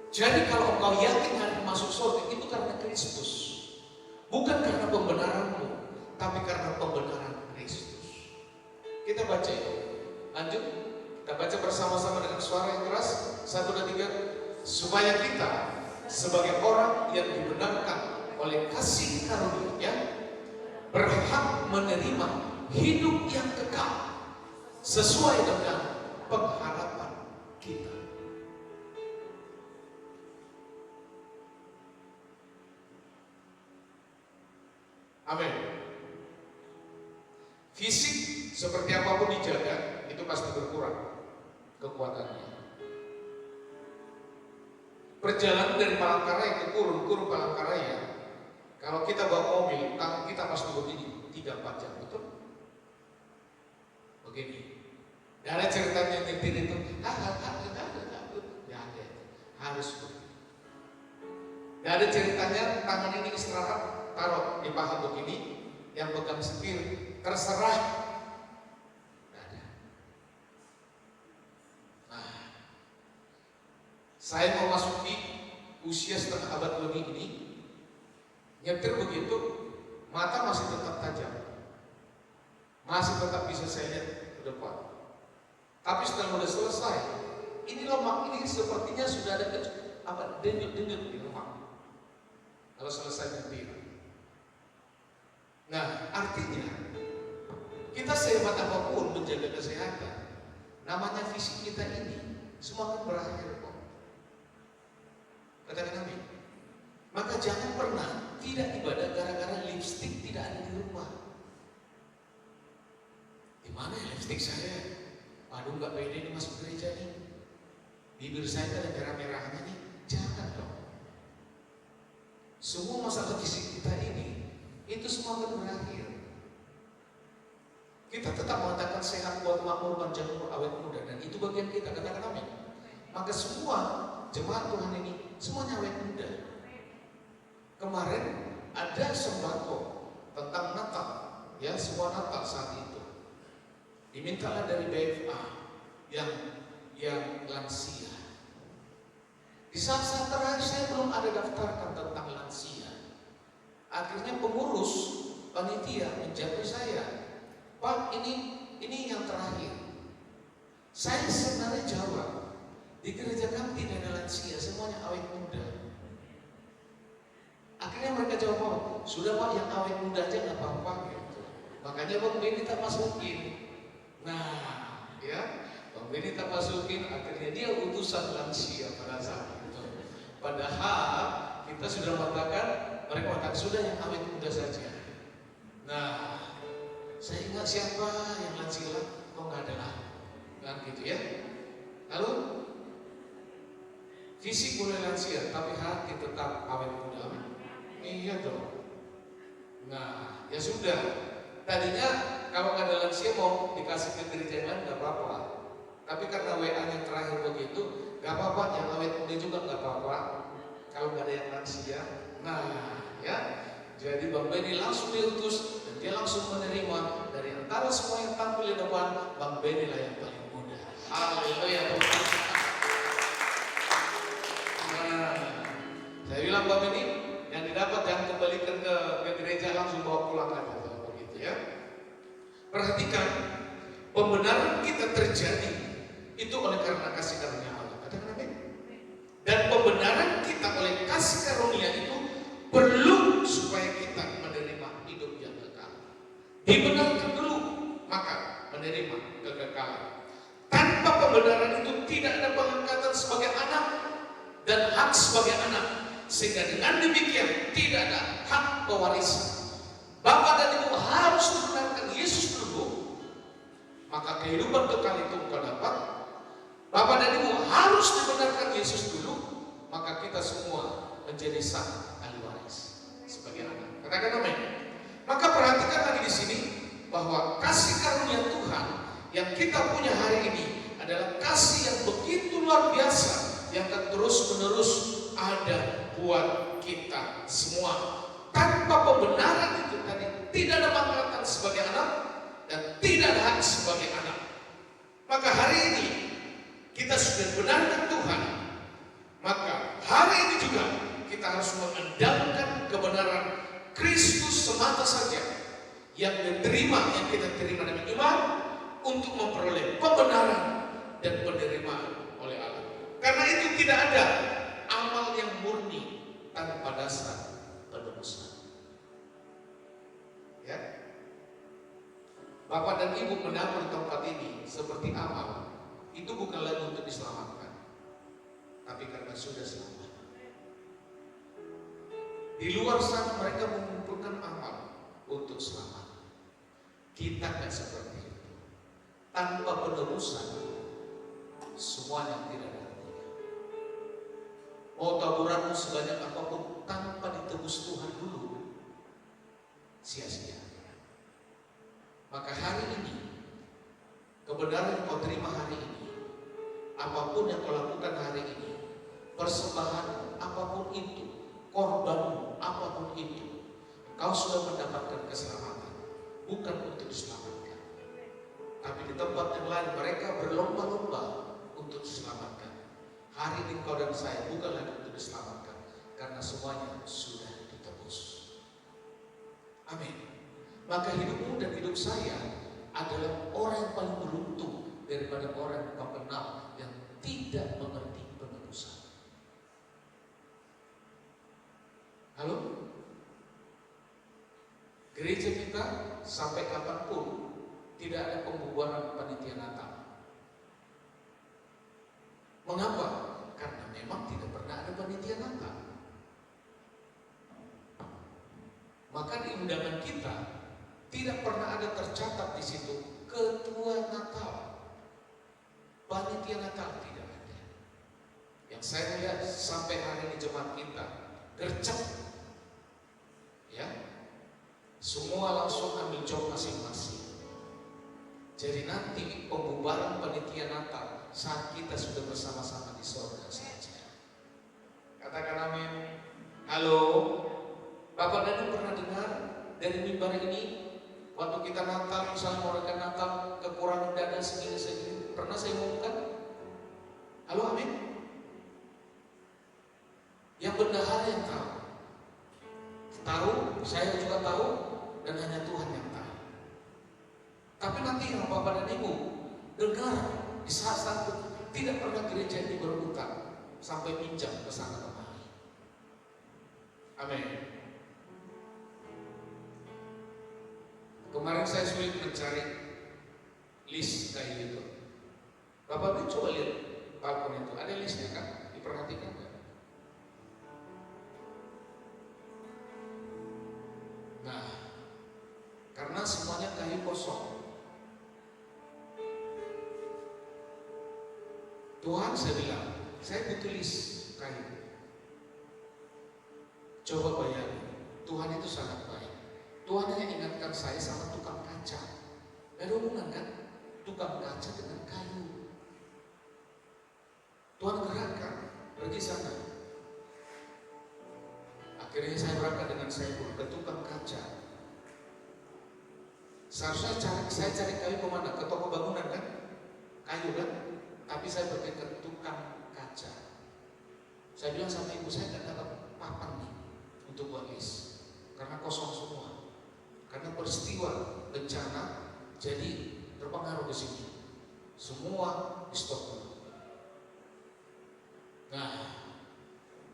Jadi kalau engkau yakin hari masuk surga itu karena Kristus, bukan karena pembenaranmu, tapi karena pembenaran Kristus. Kita baca ya. Lanjut. Kita baca bersama-sama dengan suara yang keras. 1, 2, 3. Supaya kita sebagai orang yang dibenarkan oleh kasih karunia berhak menerima hidup yang kekal sesuai dengan pengharapan kita. Amin. Fisik seperti apapun dijaga, itu pasti berkurang kekuatannya. Perjalanan dari Palangkaraya ke Kurun Palangkaraya, kalau kita bawa mobil, tangan kita pasti begini 3-4 jam, betul? Begini. Dan ada ceritanya yang nyetir itu, Harus begitu. Gak ada ceritanya tangan ini istirahat, taruh di paha begini, yang pegang setir terserah. Gak ada. Nah, saya mau masuki usia setengah abad lebih ini, nyetir begitu, mata masih tetap tajam, masih tetap bisa saya lihat ke depan. Tapi setelah sudah selesai, ini lemak ini sepertinya sudah ada denyut-denyut di lemak. Kalau selesai nyetir. Nah, artinya kita sehebat apapun menjaga kesehatan, namanya fisik kita ini semua akan berakhir kok. Katakan amin. Maka jangan pernah tidak ibadah gara-gara lipstik tidak ada di rumah. Di mana ya lipstik saya? Waduh, nggak pede ini masuk gereja nih. Bibir saya ada merah-merahnya nih. Jangan dong. Semua masalah fisik kita ini itu semua akan berakhir. Kita tetap mengatakan sehat buat makmur jamur awet muda, dan itu bagian kita, katakan amin. Maka semua jemaat Tuhan ini semuanya awet muda. Kemarin ada sembako tentang Natal, ya semua Natal saat itu dimintalah dari BFA yang lansia. Di saat-saat terakhir saya belum ada daftarkan tentang lansia. Akhirnya pengurus panitia menjawab saya, Pak, ini yang terakhir. Saya sebenarnya jawab, di gereja kami tidak ada lansia, semuanya awet muda. Akhirnya mereka jawab, oh, sudah Pak, yang awet muda aja nggak apa-apa gitu. Makanya Bang Benny tak masukin. Nah, ya, Bang Benny tak masukin, akhirnya dia utusan lansia pada saat itu. Padahal kita sudah mengatakan, mereka mengatakan sudah yang awet muda saja. Nah, saya ingat siapa yang lansia, kok nggak ada lah, kan gitu ya. Lalu fisik boleh lansia, tapi hati tetap awet muda. Iya dong. Nah, ya sudah. Tadinya kalau nggak ada lansia mau dikasih ke gereja lain nggak apa-apa. Tapi karena WA yang terakhir begitu, nggak apa-apa, yang awet muda juga nggak apa-apa. Kalau nggak ada yang lansia, nah ya. Jadi Bang Benny langsung diutus dan dia langsung menerima dari antara semua yang tampil di depan, Bang Benny lah yang paling muda. Haleluya. Nah, saya bilang Bang Benny, yang didapat jangan kembalikan ke gereja, langsung bawa pulang aja, begitu ya. Perhatikan, pembenaran kita terjadi itu oleh karena kasih karunia Allah. Katakan amin. Dan pembenaran kita oleh kasih karunia itu perlu supaya kita menerima hidup yang kekal. Dibenarkan dulu, maka menerima kekekalan. Tanpa pembenaran itu tidak ada pengangkatan sebagai anak dan hak sebagai anak. Sehingga dengan demikian tidak ada hak pewarisan. Bapak dan Ibu harus membenarkan Yesus dulu, maka kehidupan kekal itu engkau dapat. Bapak dan Ibu harus dibenarkan Yesus dulu, maka kita semua menjadi sah ahli waris sebagai anak. Katakan amin. Maka perhatikan lagi di sini bahwa kasih karunia Tuhan yang kita punya hari ini adalah kasih yang begitu luar biasa, yang akan terus-menerus ada buat kita semua. Tanpa pembenaran itu tadi tidak ada pangkatan sebagai anak dan tidak ada hak sebagai anak. Maka hari ini kita sudah benarkan Tuhan, maka hari ini juga kita harus mengandalkan kebenaran Kristus semata saja yang diterima, yang kita terima dengan iman untuk memperoleh pembenaran dan penerimaan oleh Allah. Karena itu tidak ada amal yang murni tanpa dasar penebusan. Ya, Bapak dan Ibu menabur tempat ini seperti amal itu bukan lagi untuk diselamatkan, tapi karena sudah selamat. Di luar sana mereka mengumpulkan amal untuk selamat. Kita nggak seperti itu. Tanpa penebusan, semuanya tidak ada artinya. Mau taburanmu sebanyak apapun, tanpa ditebus Tuhan dulu, sia-sia. Maka hari ini, kebenaran yang kau terima hari ini, apapun yang kau lakukan hari ini, persembahan apapun itu, korbanmu apapun itu, kau sudah mendapatkan keselamatan, bukan untuk diselamatkan. Tapi di tempat yang lain mereka berlomba-lomba untuk diselamatkan. Hari ini kau dan saya bukan lagi untuk diselamatkan, karena semuanya sudah ditebus. Amin. Maka hidupmu dan hidup saya adalah orang yang paling beruntung daripada orang yang kau kenal yang tidak mengerti penebusan. Halo? Gereja kita sampai kapanpun tidak ada pembubaran panitia Natal. Mengapa? Karena memang tidak pernah ada panitia Natal. Maka di undangan kita tidak pernah ada tercatat di situ ketua Natal, panitia Natal, tidak ada. Yang saya lihat sampai hari ini jemaat kita gercep, ya, semua langsung ambil job masing-masing. Jadi nanti pembubaran panitia Natal saat kita sudah bersama-sama di sorga saja. Katakan amin. Halo, Bapak Danu pernah dengar dari mimbar ini waktu kita Natal, misalnya merayakan Natal, kekurangan dana segini, pernah saya umumkan? Halo, amin. Yang bendahara yang tahu, saya juga tahu, dan hanya Tuhan yang tahu. Tapi nanti yang Bapak dan Ibu dengar di saat-saat tidak pernah gereja ini berutang sampai pinjam ke sana kemari. Amin. Kemarin saya sulit mencari list kayak gitu. Bapak Ibu coba lihat balkon itu, ada listnya kan? Diperhatikan kan? Nah, karena semuanya kayu kosong. Tuhan saya bilang, saya butuh list kayu. Coba bayangin, Tuhan itu sangat baik. Tuhan hanya ingatkan saya sama tukang kaca. Gak ada hubungan kan? Tukang kaca dengan kayu. Tuhan gerakkan, pergi sana. Akhirnya saya berangkat dengan saya ke tukang kaca. Seharusnya saya cari kayu kemana? Ke toko bangunan kan? Kayu kan? Tapi saya pergi ke tukang kaca. Saya bilang sama ibu, saya gak dapat papan nih untuk buat list, karena kosong semua. Karena peristiwa bencana jadi terpengaruh ke sini. Semua di stop dulu. Nah,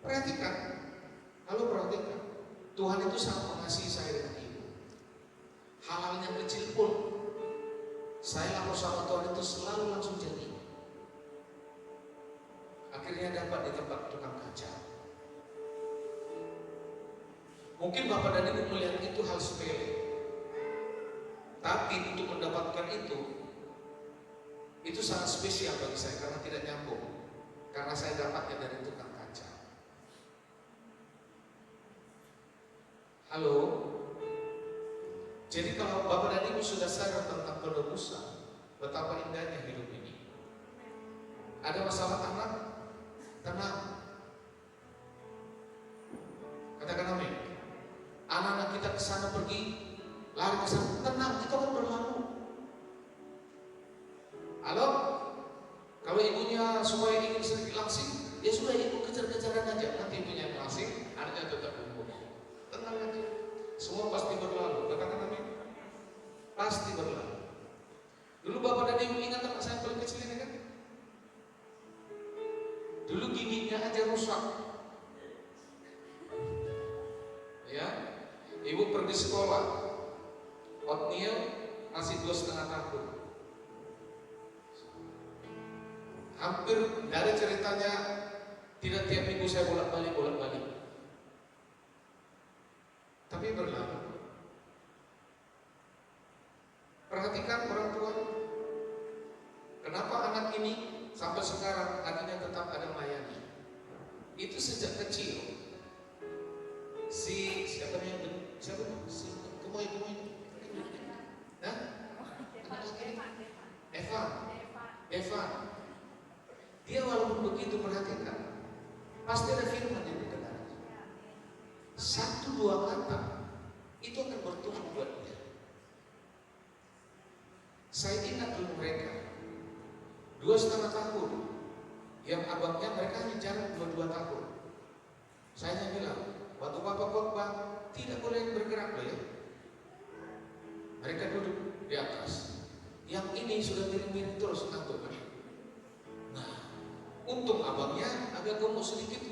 perhatikan. Halo, perhatikan. Tuhan itu sangat mengasihi saya dengan ibu. Hal-hal yang kecil pun saya lapor sama Tuhan itu selalu langsung jadi. Akhirnya dapat di tempat tukang kaca. Mungkin Bapak dan Ibu melihat itu hal sepele. Tapi untuk mendapatkan itu sangat spesial bagi saya karena tidak nyambung. Karena saya dapatnya dari tukang kaca. Halo. Jadi kalau Bapak dan Ibu sudah sadar tentang penebusan, betapa indahnya hidup ini. Ada masalah anak? Tenang. Katakan amin. Anak-anak kita ke sana pergi, lari ke sana, tenang, itu akan berlalu. Halo? Kalau ibunya supaya ingin sedikit langsing, ya sudah ibu kejar-kejaran aja. Nanti ibunya yang langsing, anaknya tetap tumbuh. Tenang aja. Semua pasti berlalu. Katakan amin. Pasti berlalu. Dulu Bapak dan Ibu ingat anak saya paling kecil ini kan? Dulu giginya aja rusak. Ya, ibu pergi sekolah, oatmeal masih 2,5 tahun. Hampir dari ceritanya tidak tiap minggu saya bolak-balik. Tapi berlalu. Perhatikan orang tua. Kenapa anak ini sampai sekarang hatinya tetap ada melayani? Itu sejak kecil. Si Kemoy. Nah, Evan. Dia walaupun begitu, perhatikan, pasti ada firman yang didengar. Satu dua kata itu akan bertumbuh buat dia. Saya ingat dulu mereka 2,5 tahun, yang abangnya mereka hanya jarak 2 tahun. Saya hanya bilang, waktu Bapak khotbah tidak boleh bergerak loh ya. Mereka duduk di atas. Yang ini sudah miring-miring terus ngantuk. Nah, untung abangnya agak gemuk sedikit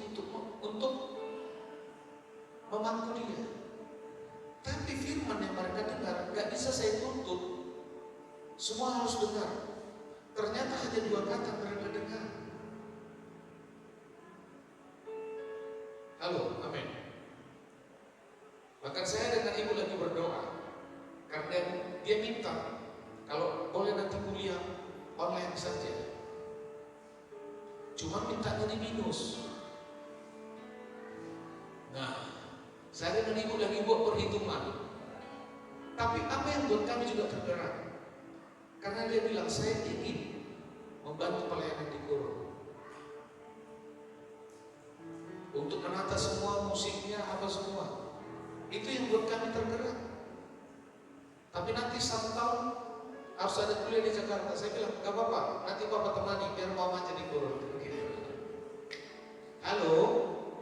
untuk memangku dia. Tapi firman yang mereka dengar nggak bisa saya tuntut. Semua harus dengar. Ternyata hanya 2 kata mereka dengar. Halo, amin. Bahkan saya dengan ibu lagi berdoa karena dia minta kalau boleh nanti kuliah online saja. Cuma mintanya di minus. Nah, saya dengan ibu lagi buat perhitungan. Tapi apa yang buat kami juga tergerak? Karena dia bilang saya ingin membantu pelayanan di Goro. Untuk menata semua musiknya apa semua. Itu yang buat kami tergerak. Tapi nanti 1 tahun harus ada kuliah di Jakarta. Saya bilang, gak apa-apa, nanti Bapak temani biar mama jadi Goro. Halo,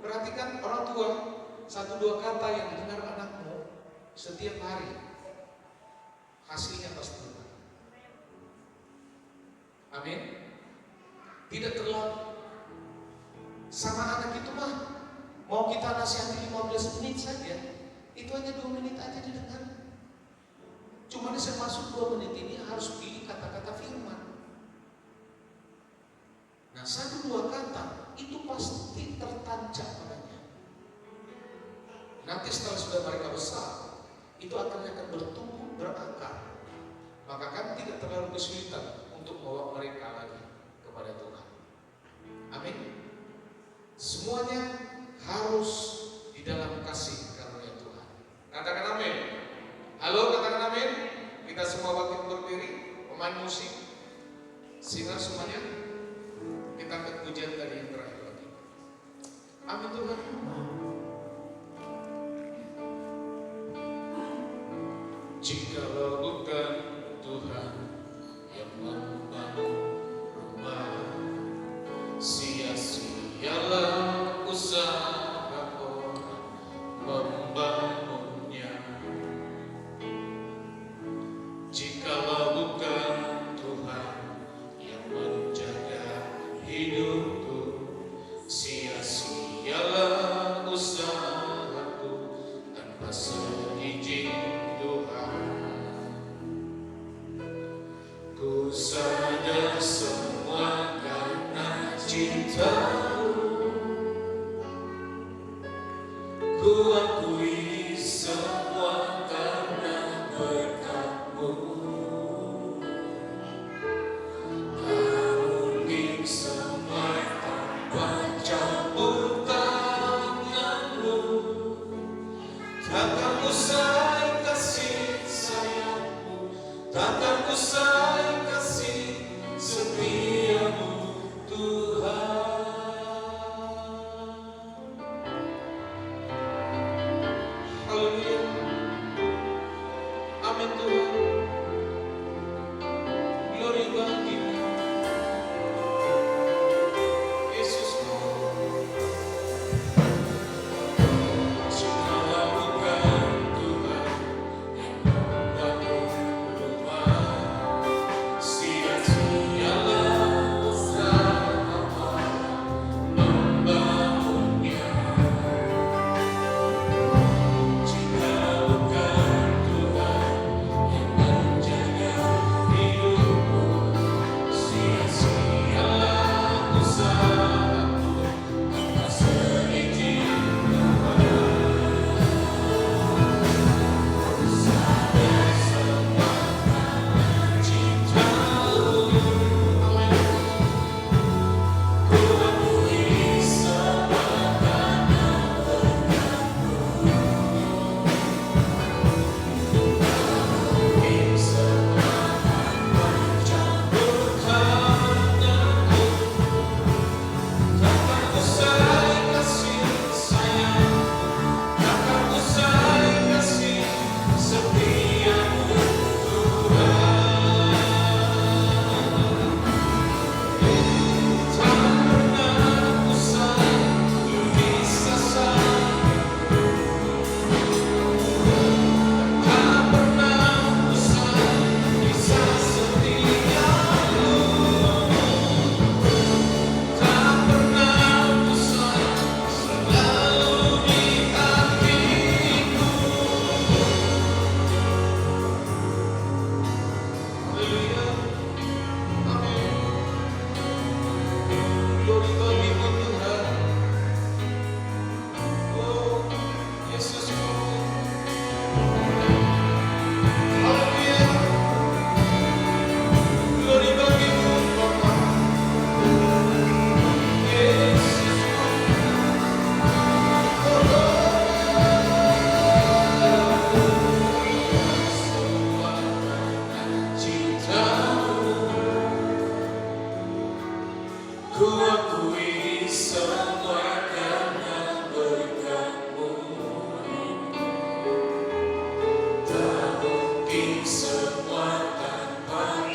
perhatikan orang tua, 1-2 kata yang didengar anakmu setiap hari, hasilnya pasti benar. Amin. Tidak terlalu sama anak itu mah mau kita nasihati 15 menit saja, itu hanya 2 menit aja didengar. Cuma saya masuk 2 menit ini harus pilih kata-kata firman. Nah, 1-2 kata itu pasti tertancap padanya. Nanti setelah sudah mereka besar, itu akan bertumbuh, berakar. Maka kan tidak terlalu kesulitan untuk membawa mereka lagi kepada Tuhan. Amin. Semuanya harus di dalam kasih karunia Tuhan. Katakan amin. Halo, katakan amin. Kita semua bangkit berdiri, pemain musik, singer semuanya. Kita akan pujian tadi yang terakhir lagi. Amin Tuhan. Jikalau bukan Tuhan yang membangun rumah, sia-sialah usaha orang membangunnya. Jikalau bukan Tuhan yang menjaga hidupku, sia-sialah usahaku tanpa seizin Tuhan. Ku sadar semua karena cinta-Mu, ku akui semua karena berkat-Mu. Anugerah semua tanpa campur tangan-Mu, takkan usai kasih sayang-Mu, takkan usai kasih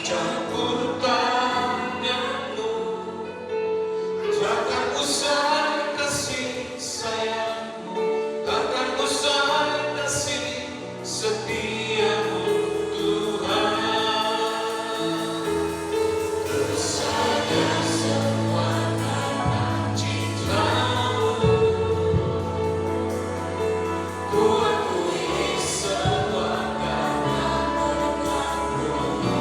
campur tanganmu, takkan usai kasih sayangmu, takkan usai kasih setiamu Tuhan. Bersama semua karena cintamu, ku akui semua karena berkat-Mu.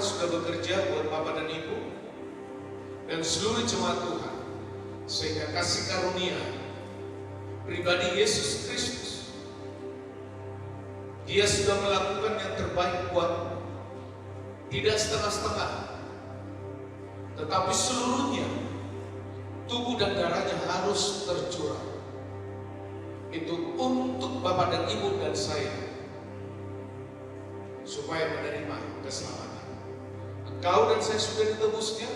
sudah bekerja buat Bapak dan Ibu dan seluruh jemaat Tuhan, sehingga kasih karunia pribadi Yesus Kristus, Dia sudah melakukan yang terbaik buat, tidak setengah-setengah, tetapi seluruhnya, tubuh dan darahnya harus tercurah. Itu untuk Bapak dan Ibu dan saya, supaya menerima keselamatan. Engkau dan saya sudah ditebusnya.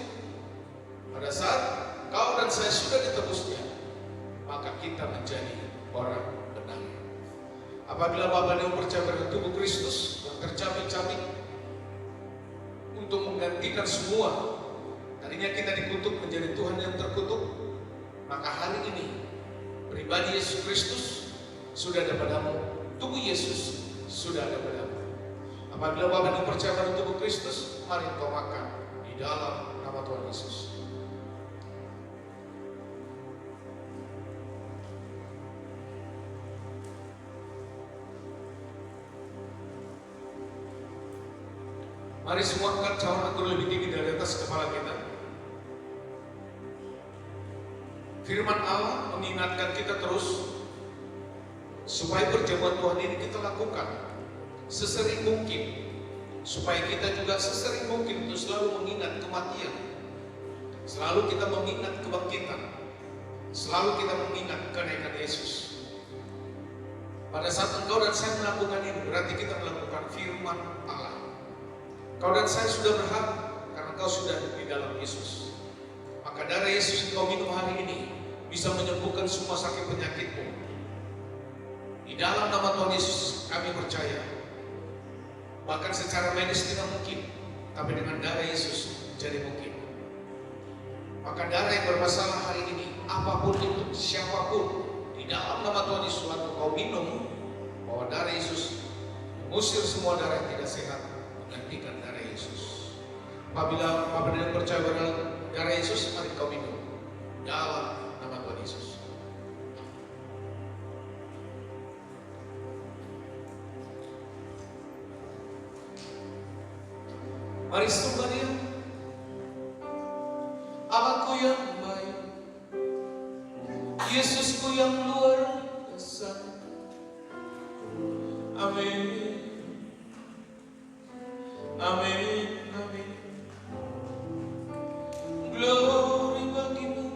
Pada saat engkau dan saya sudah ditebusnya, maka kita menjadi orang benar. Apabila Bapak dan Ibu percaya pada tubuh Kristus yang tercabik-cabik untuk menggantikan semua, tadinya kita dikutuk menjadi Tuhan yang terkutuk, maka hari ini pribadi Yesus Kristus sudah ada padamu, tubuh Yesus sudah ada padamu. Apabila Bapak dan Ibu percaya pada tubuh Kristus, mari kau makan di dalam nama Tuhan Yesus. Mari semua angkat cawan anggur lebih tinggi dari atas kepala kita. Firman Allah mengingatkan kita terus supaya perjamuan Tuhan ini kita lakukan sesering mungkin, supaya kita juga sesering mungkin untuk selalu mengingat kematian, selalu kita mengingat kebangkitan, selalu kita mengingat kenaikan Yesus. Pada saat engkau dan saya melakukan ini, berarti kita melakukan firman Allah. Kau dan saya sudah berhak karena kau sudah di dalam Yesus. Maka darah Yesus yang kau minum hari ini bisa menyembuhkan semua sakit penyakitmu. Di dalam nama Tuhan Yesus kami percaya. Bahkan secara medis tidak mungkin, tapi dengan darah Yesus jadi mungkin. Maka darah yang bermasalah hari ini, apapun itu, siapapun, di dalam nama Tuhan Yesus waktu kau minum, bahwa darah Yesus mengusir semua darah yang tidak sehat, menggantikan darah Yesus. Apabila Bapak dan Ibu percaya pada darah Yesus, mari kau minum dalam nama Tuhan Yesus. Mari sembah Dia. Allahku yang baik, Yesusku yang luar biasa. Amin. Amin, amin. Glory bagimu,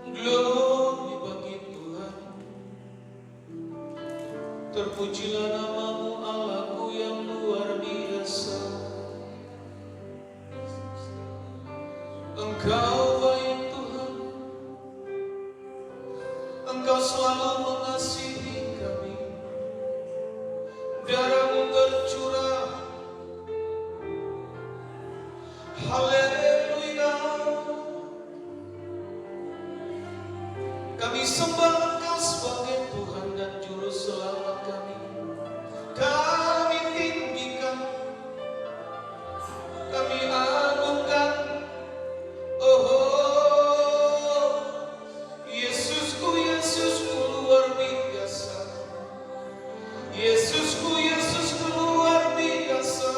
glory bagi Tuhan. Terpujilah namamu Allahku yang luar biasa. Engkau baik Tuhan, Engkau selalu mengasihi kami. Darah-Mu tercurah, haleluya. Kami sembah Engkau sebagai Tuhan dan Juru Selamat kami. Kami tinggikan, kami agungkan. Oh, Yesusku, Yesusku luar biasa. Yesusku, Yesusku luar biasa.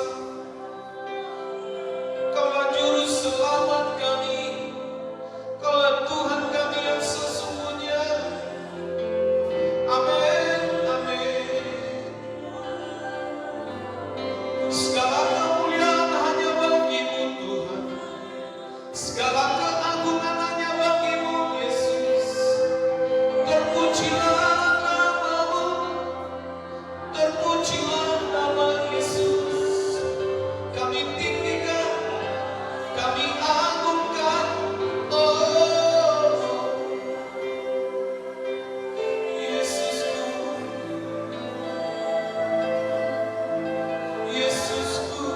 Kaulah Juru Selamat kami, Kaulah Tuhan kami yang sesungguhnya. Amin, amin. Segala kemuliaan hanya bagi-Mu Tuhan, segala keagungan hanya bagi-Mu Yesus. Terpujilah nama-Mu, terpujilah nama Yesus. Kami tinggikan, kami agungkan. Oh, Yesusku, Yesusku.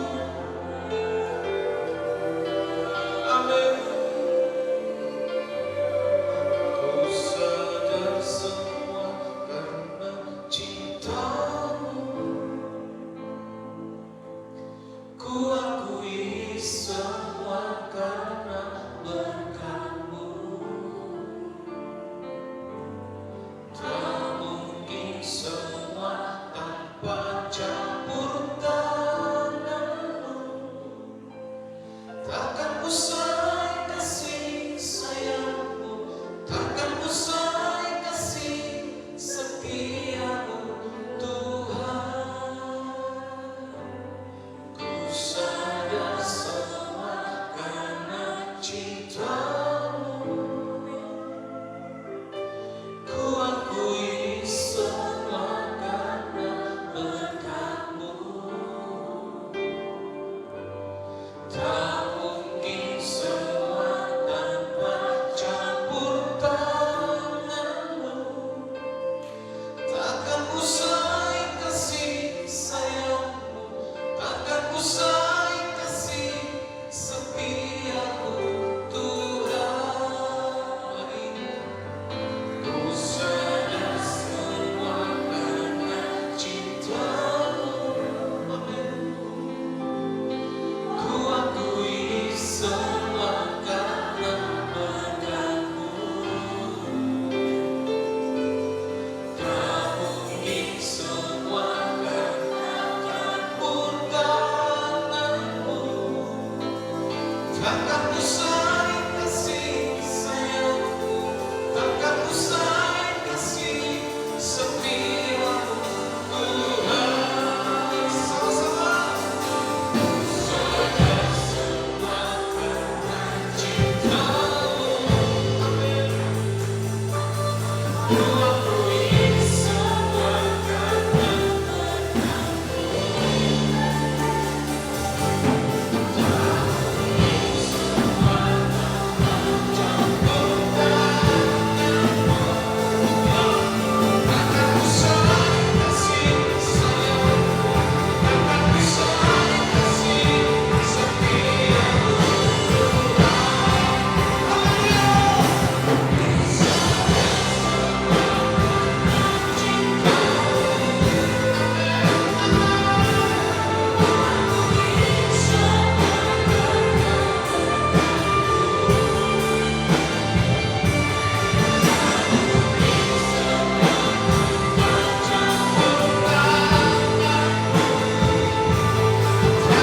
Amin. cintamu, ku akui semua karena berkat-Mu. Tak mungkin semua tanpa campur tangan-Mu. Takkan usai kasih sayang-Mu, takkan usai kasih setia-Mu, Tuhan. Ku sadar semua karena cinta-Mu. Amin. Ku akui semua karena berkat-Mu. Tak mungkin semua karena campur tangan-Mu. Takkan usai kasih sayang-Mu, takkan usai kasih setia-Mu, Tuhan. Sama-sama. Sadar semua karena cinta-Mu. Amin. Ku akui semua karena berkat-Mu. Takkan usai kasih sayang-Mu, takkan usai kasih setia-Mu, takkan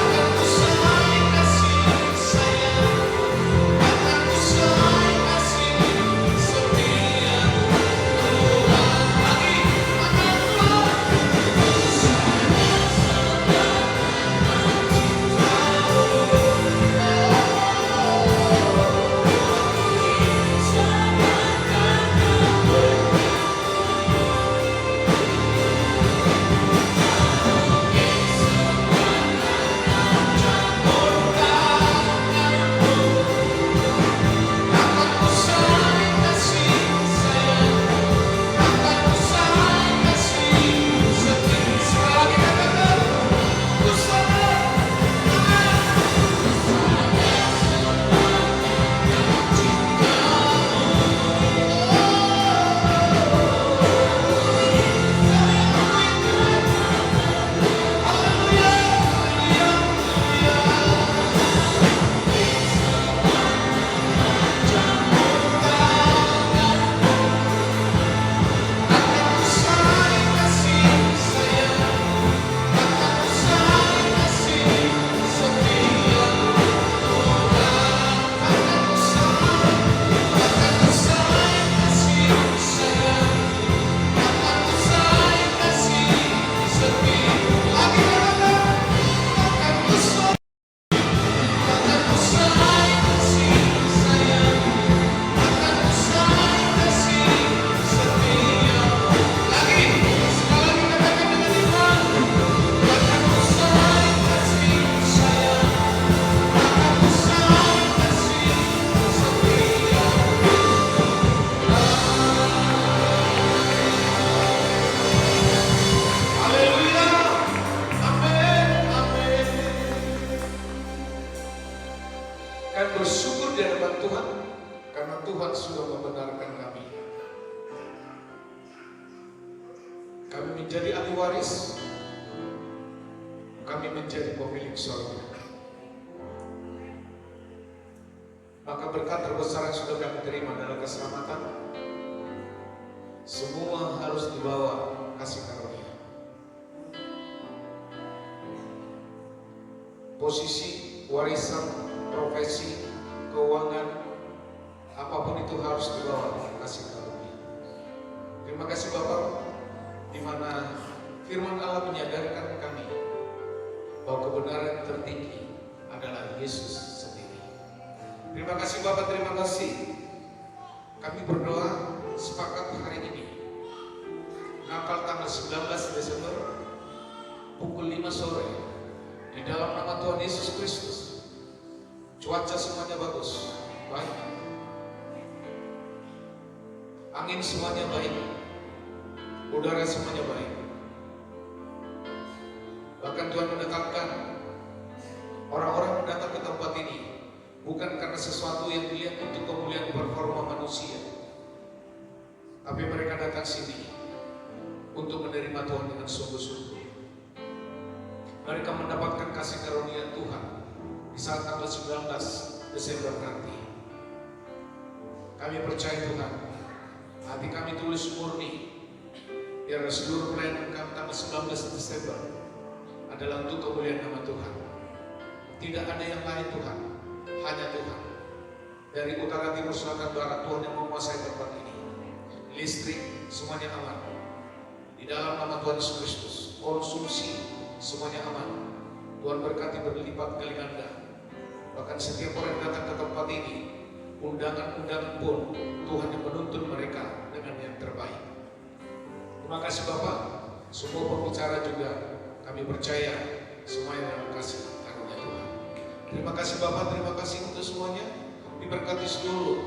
usai kasih sayang-Mu, takkan usai kasih setia-Mu, Tuhan. Lagi, takkan usai kasih sayang-Mu, takkan usai kasih setia-Mu. Sekali lagi katakan, ku sadar. Takkan usai kasih sayang-Mu, takkan usai kasih setia-Mu, Tuhan. Takkan usai kasih sayang-Mu, takkan usai kasih setia-Mu. Lagi katakan, takkan usai kasih sayang-Mu, takkan usai kasih setia-Mu. Lagi, sekali lagi katakan dengan iman, takkan usai kasih sayang-Mu, takkan usai kasih setia-Mu. Haleluya. Amin. Amin. Kami bersyukur di hadapan Tuhan karena Tuhan sudah membenarkan kami. Kami menjadi ahli waris. Kami menjadi pemilik surga. Maka berkat terbesar yang sudah kami terima adalah keselamatan. Semua harus dibawa kasih karunia. Posisi, warisan, profesi, keuangan, apapun itu harus dibawa kasih karunia. Terima kasih Bapak, di mana firman Allah menyadarkan kami bahwa kebenaran tertinggi adalah Yesus sendiri. Terima kasih Bapak, terima kasih. Kami berdoa sepakat hari ini Natal tanggal 19 Desember pukul 5 sore di dalam nama Tuhan Yesus Kristus. Cuaca semuanya bagus, baik. Angin semuanya baik. Udara semuanya baik. Bahkan Tuhan menetapkan orang-orang datang ke tempat ini bukan karena sesuatu yang dilihat untuk kemuliaan performa manusia, tapi mereka datang sini untuk menerima Tuhan dengan sungguh-sungguh. Mereka mendapatkan kasih karunia Tuhan di saat tanggal 19 Desember nanti. Kami percaya Tuhan, hati kami tulus murni, biar seluruh pelayanan kami tanggal 19 Desember adalah untuk kemuliaan nama Tuhan. Tidak ada yang lain Tuhan, hanya Tuhan. Dari utara, timur, selatan, barat, Tuhan yang menguasai tempat ini. Listrik semuanya aman. Di dalam nama Tuhan Yesus Kristus, konsumsi semuanya aman. Tuhan berkati berlipat kali ganda. Bahkan setiap orang yang datang ke tempat ini, undangan-undangan pun Tuhan yang menuntun mereka dengan yang terbaik. Terima kasih Bapak. Semua pembicara juga kami percaya semuanya dalam kasih karunia Tuhan. Terima kasih Bapak, terima kasih untuk semuanya. Diberkati seluruh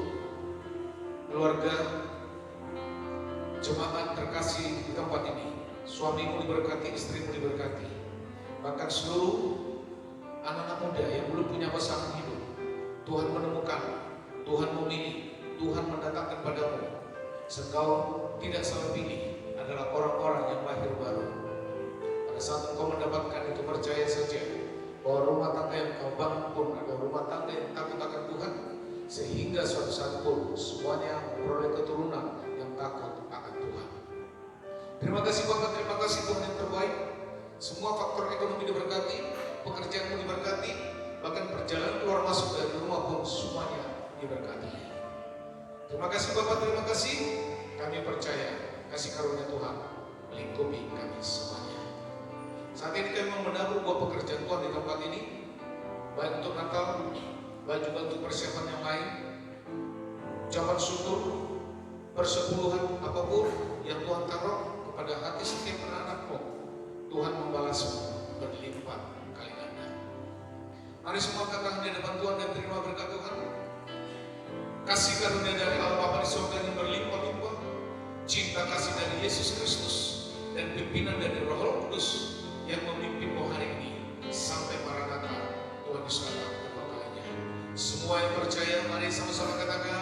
keluarga jemaat terkasih di tempat ini. Suamimu diberkati, istrimu diberkati. Bahkan seluruh anak-anak muda yang belum punya pasangan hidup, Tuhan menemukan, Tuhan memilih, Tuhan mendatangkan padamu. Engkau tidak salah pilih, adalah orang-orang yang lahir baru. Pada saat engkau mendapatkan itu, percaya saja bahwa rumah tangga yang kau bangun pun adalah rumah tangga yang takut akan Tuhan, sehingga suatu saat pun semuanya memperoleh keturunan yang takut akan Tuhan. Terima kasih Bapak, terima kasih Tuhan yang terbaik. Semua faktor ekonomi diberkati, pekerjaanmu diberkati, bahkan perjalanan keluar masuk dari rumah pun semuanya diberkati. Terima kasih Bapak, terima kasih. Kami percaya kasih karunia Tuhan melingkupi kami semuanya. Saat ini kami menabur buah pekerjaan Tuhan di tempat ini, baik untuk Natal, baik juga untuk persiapan yang lain. Ucapan syukur, persepuluhan apapun yang Tuhan taruh kepada hati setiap anak-anakmu, Tuhan membalasmu berlipat kali ganda. Mari semua katakan di depan Tuhan dan terima berkat Tuhan. Kasih karunia dari Allah Bapa di surga yang berlimpah-limpah, cinta kasih dari Yesus Kristus, dan pimpinan dari Roh Kudus yang memimpinmu hari ini sampai Maranatha, Tuhan Yesus datang kedua kalinya. Semua yang percaya, mari sama-sama katakan.